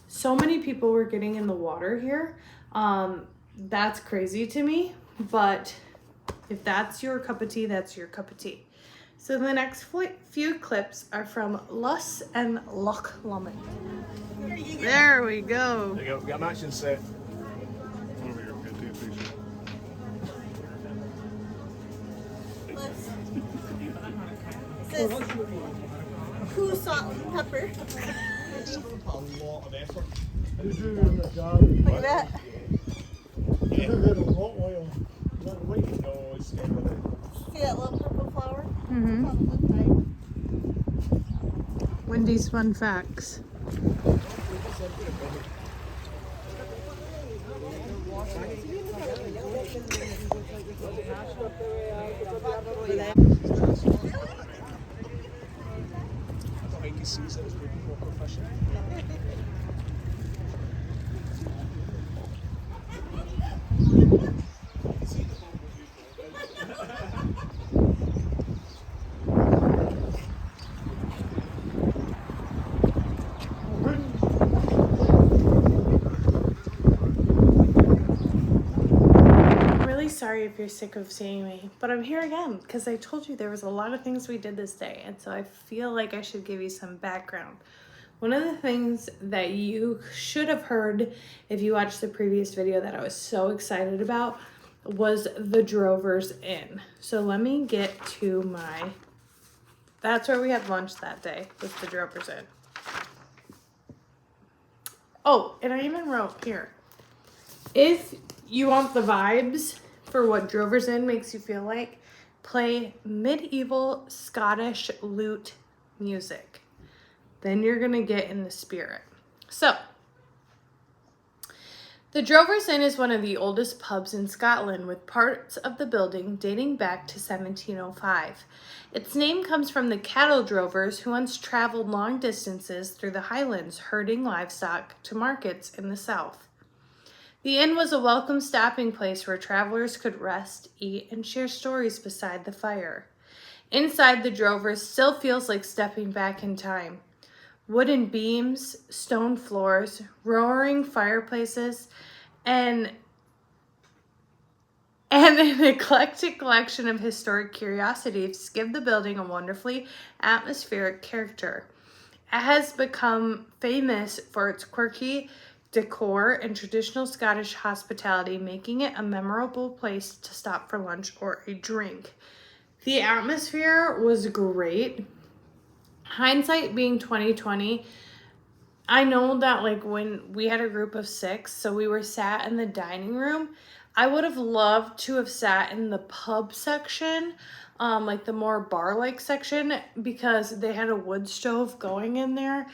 So many people were getting in the water here. That's crazy to me, but if that's your cup of tea, that's your cup of tea. So the next few clips are from Loch and Loch Lomond. There we go. There you go, we got a matching set. Over here, get the picture. Who's salt and pepper? A lot of effort. Who's doing the job? Look at that. I think I got a lot oil. Is that white? No, it's with it. See that little purple flower? Mm-hmm. Called Wendy's fun facts. I think he sees it as being proper fishing. I'm really sorry if you're sick of seeing me, but I'm here again because I told you there was a lot of things we did this day, and so I feel like I should give you some background. One of the things that you should have heard if you watched the previous video that I was so excited about was the Drovers Inn. So let me get to my... That's where we had lunch that day, was the Drovers Inn. Oh, and I even wrote here, if you want the vibes for what Drovers Inn makes you feel like, play medieval Scottish lute music. Then you're gonna get in the spirit. So, the Drovers Inn is one of the oldest pubs in Scotland, with parts of the building dating back to 1705. Its name comes from the cattle drovers who once traveled long distances through the Highlands, herding livestock to markets in the south. The inn was a welcome stopping place where travelers could rest, eat, and share stories beside the fire. Inside, the Drovers still feels like stepping back in time. Wooden beams, stone floors, roaring fireplaces, and an eclectic collection of historic curiosities give the building a wonderfully atmospheric character. It has become famous for its quirky decor and traditional Scottish hospitality, making it a memorable place to stop for lunch or a drink. The atmosphere was great. Hindsight being 2020, I know that like when we had a group of 6, so we were sat in the dining room, I would have loved to have sat in the pub section, like the more bar-like section, because they had a wood stove going in there,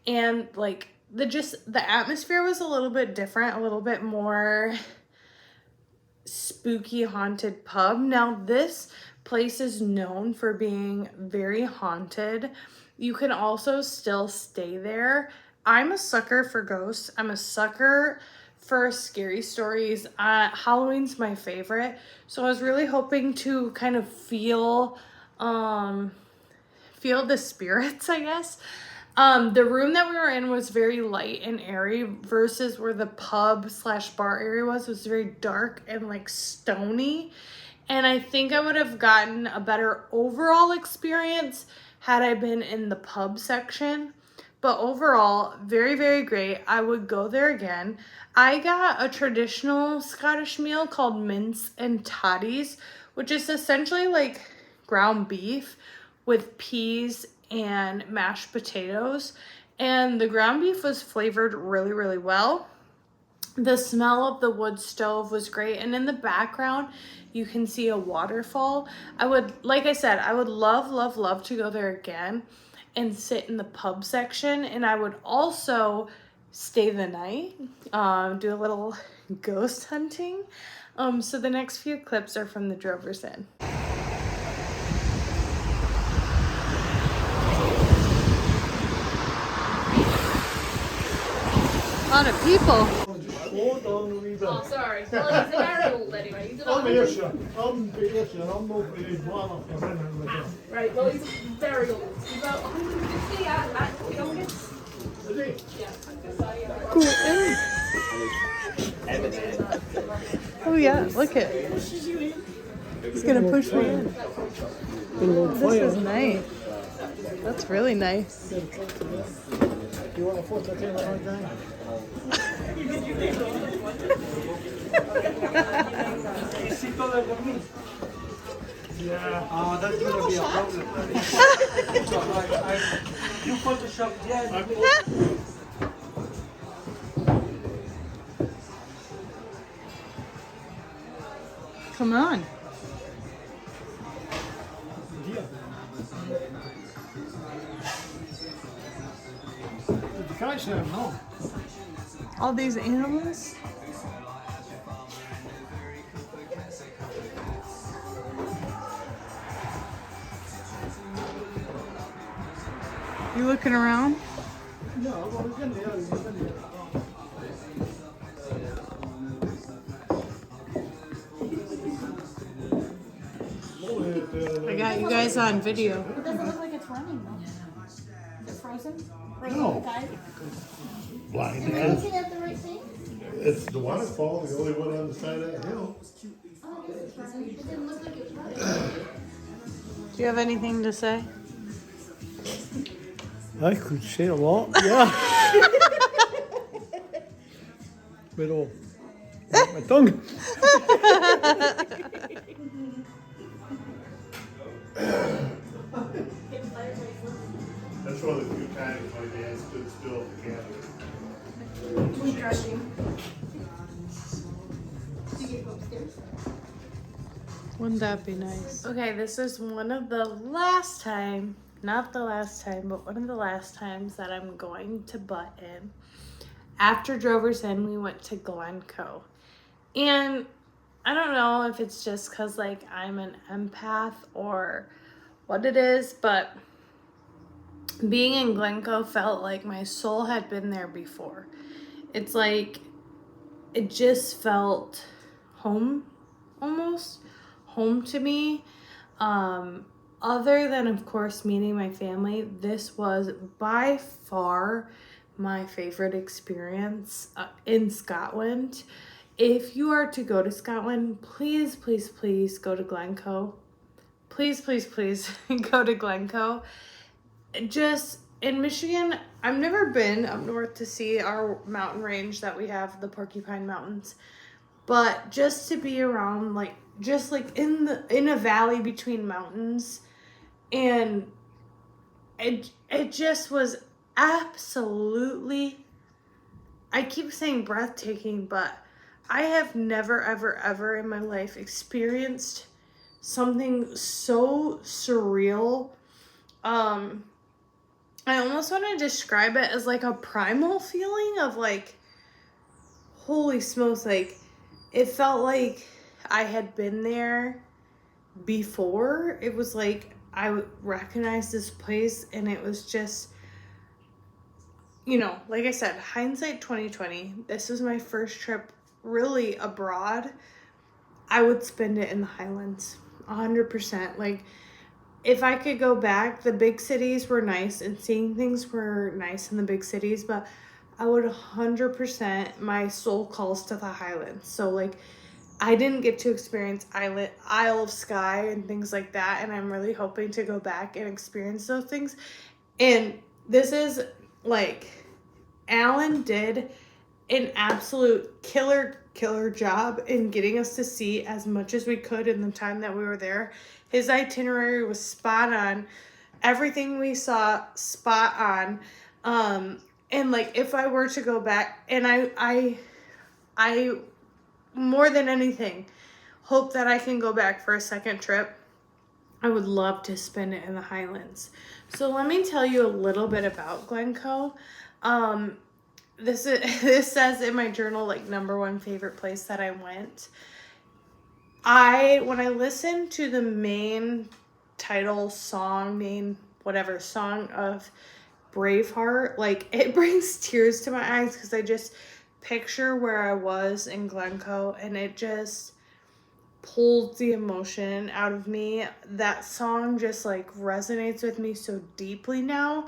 and like the atmosphere was a little bit different, a little bit more spooky haunted pub. Now this place is known for being very haunted. You can also still stay there. I'm a sucker for ghosts. I'm a sucker for scary stories. Halloween's my favorite. So I was really hoping to kind of feel the spirits, I guess. The room that we were in was very light and airy versus where the pub/bar area was very dark and like stony. And I think I would have gotten a better overall experience had I been in the pub section. But overall, very, very great. I would go there again. I got a traditional Scottish meal called mince and toddies, which is essentially like ground beef with peas and mashed potatoes. And the ground beef was flavored really, really well. The smell of the wood stove was great. And in the background, you can see a waterfall. Like I said, I would love, love, love to go there again and sit in the pub section. And I would also stay the night, do a little ghost hunting. So the next few clips are from the Drovers Inn. A lot of people. Hold on a wee bit. Oh, sorry. Well, he's very old anyway. He's I'm about here, sir. I'm here, sir. I'm not grade one after running with him. Right, well, he's very old. He's about 150 at youngest. Is he? Yeah. Oh yeah, look it. He's gonna push me in. This is nice. That's really nice. You want a photo of him at one time? You see colour with me? Yeah. Oh, that's gonna be a problem. You Photoshop, yeah. Come on. Did you catch them? No. All these animals. You looking around? No, well, we're in there. We're in there. I got you guys on video. It doesn't look like it's running though. Is it frozen? Frozen No. tide? Blind Am I ass. looking at the right thing? It's the waterfall, the only one on the side of that hill. Oh, I guess it's running. It didn't look like it was running. Do you have anything to say? I could say a lot, yeah. But oh, my tongue. That's one of the few times my dad stood still at the camera. Wouldn't that be nice? Okay, this is one of the last time, not the last time, but one of the last times that I'm going to butt in. After Drover's Inn, we went to Glencoe. And I don't know if it's just because, like, I'm an empath or what it is, but being in Glencoe felt like my soul had been there before. It's like, it just felt home, almost home to me. Other than, of course, meeting my family, this was by far my favorite experience in Scotland. If you are to go to Scotland, please, please, please go to Glencoe. Please, please, please go to Glencoe. Just in Michigan, I've never been up north to see our mountain range that we have, the Porcupine Mountains. But just to be around, like, just like in a valley between mountains, and it just was absolutely, I keep saying breathtaking, but I have never, ever, ever in my life experienced something so surreal. I almost want to describe it as like a primal feeling of like, holy smokes, like it felt like I had been there before. It was like I recognized this place, and it was just, you know, like I said, hindsight 2020. This was my first trip really abroad. I would spend it in the Highlands 100%. Like, if I could go back, the big cities were nice and seeing things were nice in the big cities, but I would 100%, my soul calls to the Highlands. So like, I didn't get to experience Isle of Skye and things like that, and I'm really hoping to go back and experience those things. And this is like, Alan did an absolute killer job in getting us to see as much as we could in the time that we were there. His itinerary was spot on. Everything we saw, spot on. And like, if I were to go back, and I more than anything hope that I can go back for a second trip, I would love to spend it in the Highlands. So let me tell you a little bit about Glencoe. This says in my journal, like, #1 favorite place that I went. When I listened to the main title song, song of Braveheart, like, it brings tears to my eyes because I just picture where I was in Glencoe, and it just pulled the emotion out of me. That song just like resonates with me so deeply now.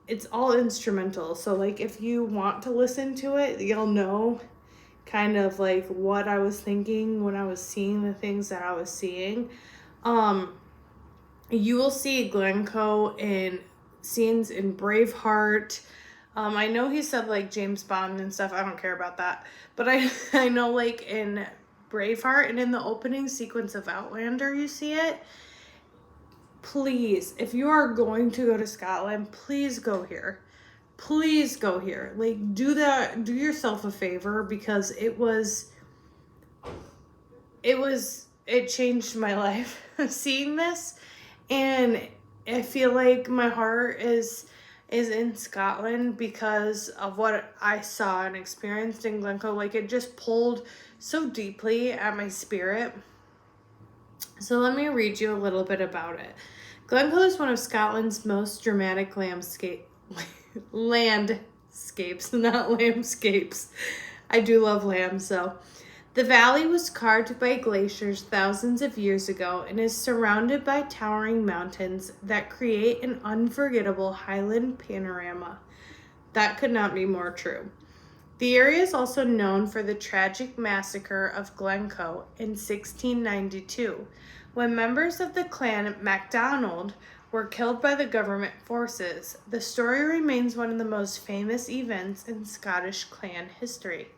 It's all instrumental, so like if you want to listen to it, you'll know kind of like what I was thinking when I was seeing the things that I was seeing. You will see Glencoe in scenes in Braveheart. I know he said like James Bond and stuff. I don't care about that. But I know like in Braveheart and in the opening sequence of Outlander, you see it. Please, if you are going to go to Scotland, please go here. Please go here. Like, do yourself a favor, because it changed my life seeing this. And I feel like my heart is in Scotland because of what I saw and experienced in Glencoe. Like, it just pulled so deeply at my spirit. So let me read you a little bit about it. Glencoe is one of Scotland's most dramatic landscapes, not landscapes. I do love lambs, though. The valley was carved by glaciers thousands of years ago and is surrounded by towering mountains that create an unforgettable highland panorama. That could not be more true. The area is also known for the tragic massacre of Glencoe in 1692, when members of the clan MacDonald were killed by the government forces. The story remains one of the most famous events in Scottish clan history.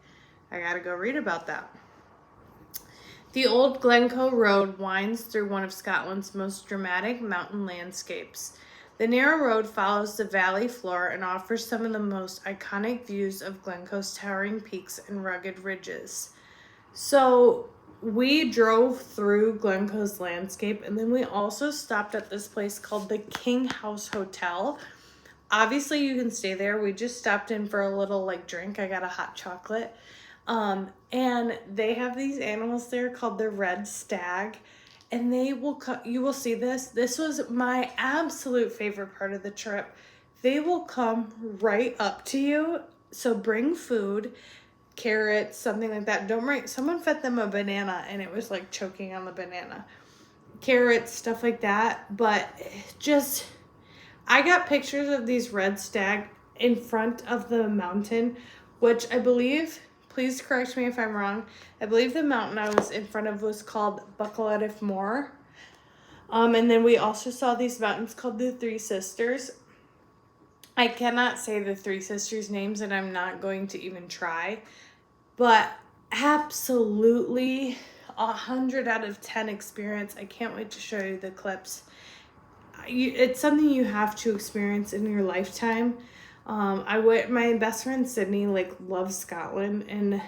I gotta go read about that. The old Glencoe Road winds through one of Scotland's most dramatic mountain landscapes. The narrow road follows the valley floor and offers some of the most iconic views of Glencoe's towering peaks and rugged ridges. So we drove through Glencoe's landscape, and then we also stopped at this place called the King House Hotel. Obviously, you can stay there. We just stopped in for a little like drink. I got a hot chocolate. And they have these animals there called the red stag, and you will see this. This was my absolute favorite part of the trip. They will come right up to you. So bring food, carrots, something like that. Someone fed them a banana and it was like choking on the banana. Carrots, stuff like that. But just, I got pictures of these red stag in front of the mountain, which I believe, please correct me if I'm wrong, I believe the mountain I was in front of was called Buccleuch Moor. And then we also saw these mountains called the Three Sisters. I cannot say the Three Sisters' names, and I'm not going to even try. But absolutely 100 out of 10 experience. I can't wait to show you the clips. It's something you have to experience in your lifetime. My best friend Sydney loves Scotland, and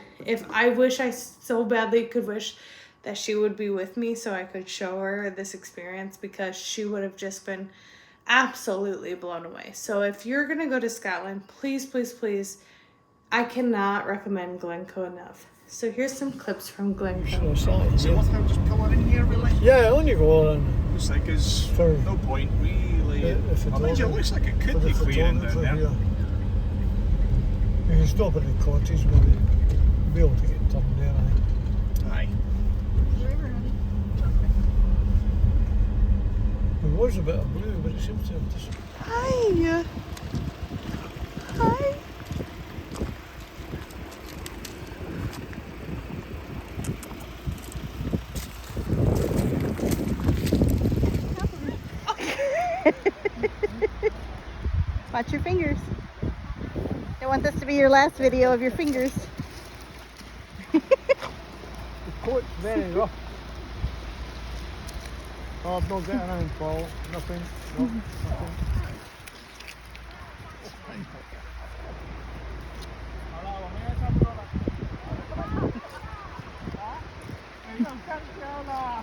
I so badly could wish that she would be with me so I could show her this experience, because she would have just been absolutely blown away. So if you're gonna go to Scotland, please, please, please, I cannot recommend Glencoe enough. So here's some clips from Glencoe. Is it worth how just pulling in here, really? Yeah, only go on. It's like, there's For no point, really. I mean, it looks like it could be clearing down there. You can stop at the cottage, maybe. You'll be able to get turned there, Aye. There was a bit of blue, but it seems to have disappeared. Hi. Hi. Watch your fingers. I want this to be your last video of your fingers. The coat's very rough. Oh, I've not got anything, Paul. Nothing. No, nothing.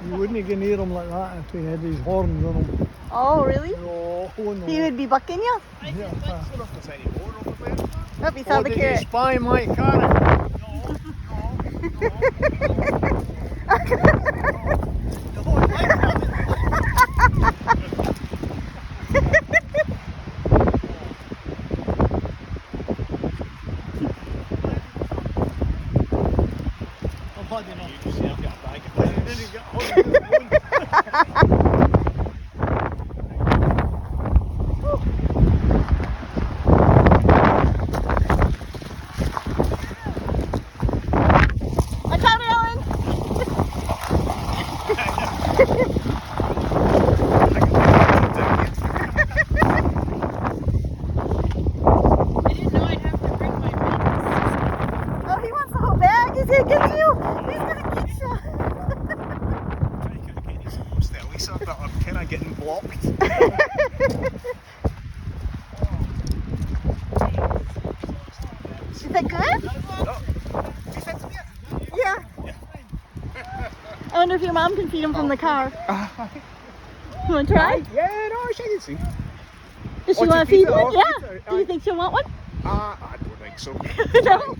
You wouldn't get near him like that if he had his horns on him. Oh, really? No, oh no. He would be bucking you? Yeah. Oh, he saw the did carrot. he spy my carrot? Watch out, Ellen! I didn't know I'd have to bring my rings. Oh, he wants the whole bag. He's gonna get you. He's gonna get you. Lisa, but I'm kind of getting blocked. Is that good? Yeah. I wonder if your mom can feed him from the car. You want to try? Yeah, no, I can see. Does she Oh, to want to feed feed her? one? Oh, Yeah. feed her. Do you think she'll want one? I don't think so. No.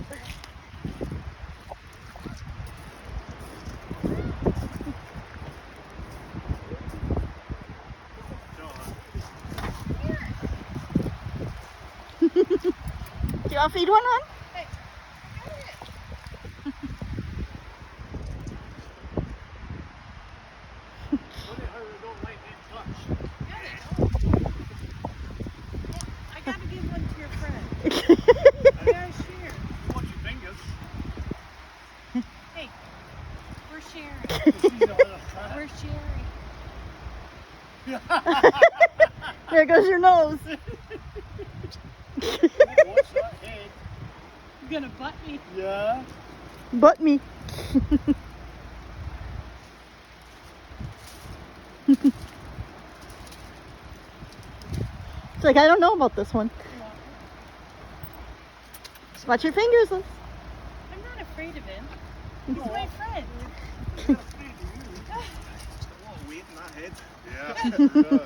Do you want to feed one, hon? I gotta give one to your friend. I gotta share. Watch your fingers. Hey, we're sharing. We're sharing. There goes your nose. Watch that head. You're gonna butt me. Yeah. Butt me. It's like, I don't know about this one. Watch your fingers. I'm not afraid of him. He's my friend. It's got a lot of weight in that head. Yeah, it does.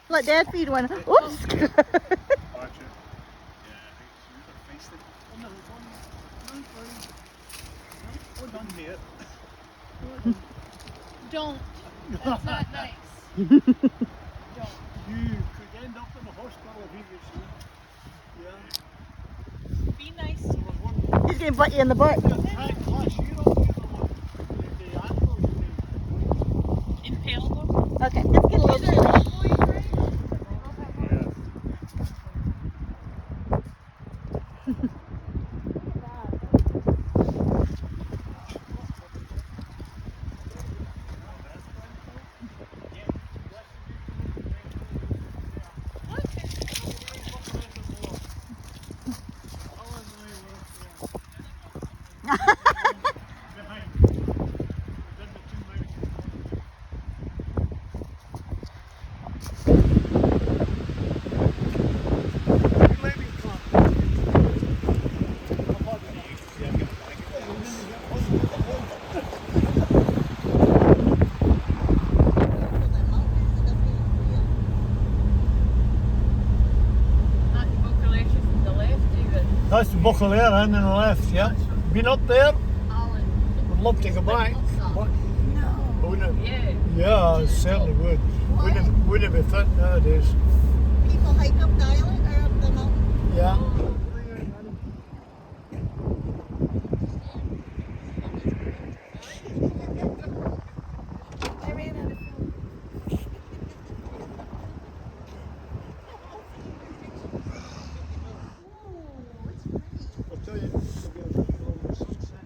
Let Dad feed one. Oops. Watch it. Yeah, I think it's super feisty. Oh no, one on here. Don't. That's not nice. You could end up in the hospital if you could see. Yeah. Be nice to me. He's going to butt you in the butt. Attack last year on the animals. Impale them. Okay, let's get a little chilly. That's the buckle there, and on the left, yeah. Been up there? Would love to go back. But wouldn't it? Yeah, it certainly would. Wouldn't it be fit nowadays? People hike up the island or up the mountain? Yeah. I ran out of food. I'll tell you, it'll be a beautiful sunset.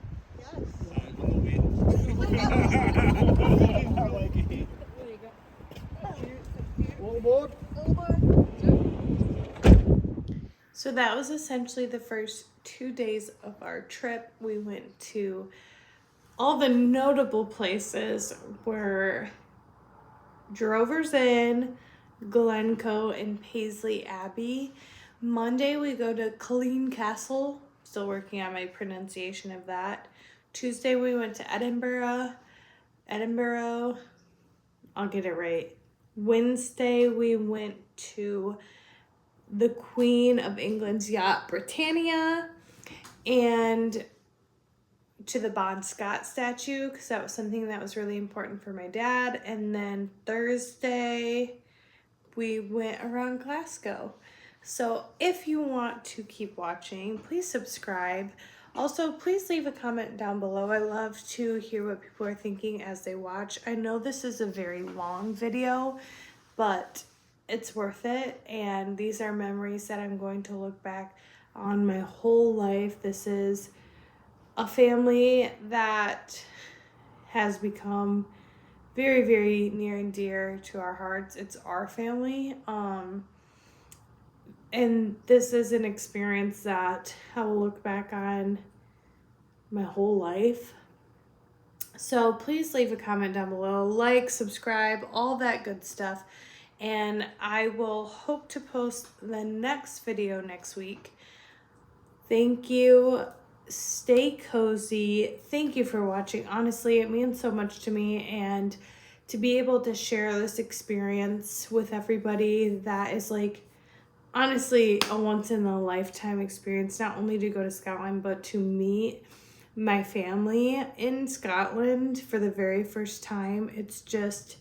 All aboard? So that was essentially the first 2 days of our trip. We went to all the notable places were Drover's Inn, Glencoe, and Paisley Abbey. Monday we go to Colleen Castle. Still working on my pronunciation of that. Tuesday we went to Edinburgh. I'll get it right. Wednesday we went to the Queen of England's yacht Britannia and to the Bon Scott statue because that was something that was really important for my dad. And then Thursday we went around Glasgow. So if you want to keep watching, please subscribe. Also, please leave a comment down below. I love to hear what people are thinking as they watch. I know this is a very long video, but it's worth it. And these are memories that I'm going to look back on my whole life. This is a family that has become very, very near and dear to our hearts. It's our family. And this is an experience that I will look back on my whole life. So please leave a comment down below, like, subscribe, all that good stuff. And I will hope to post the next video next week. Thank you. Stay cozy. Thank you for watching. Honestly, it means so much to me, and to be able to share this experience with everybody, that is like honestly a once in a lifetime experience, not only to go to Scotland, but to meet my family in Scotland for the very first time. It's just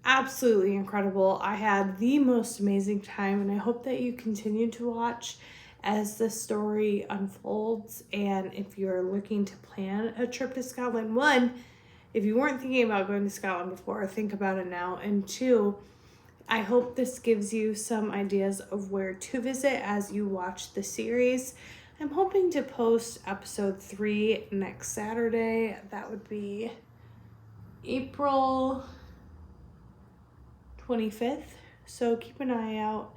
absolutely incredible. I had the most amazing time, and I hope that you continue to watch as the story unfolds. And if you're looking to plan a trip to Scotland, one, if you weren't thinking about going to Scotland before, think about it now. And two, I hope this gives you some ideas of where to visit as you watch the series. I'm hoping to post episode 3 next Saturday. That would be April 25th. So keep an eye out.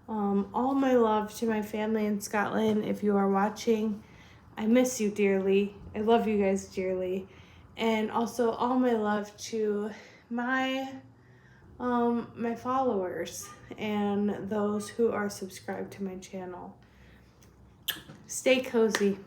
All my love to my family in Scotland. If you are watching, I miss you dearly. I love you guys dearly. And also all my love to my my followers and those who are subscribed to my channel. Stay cozy.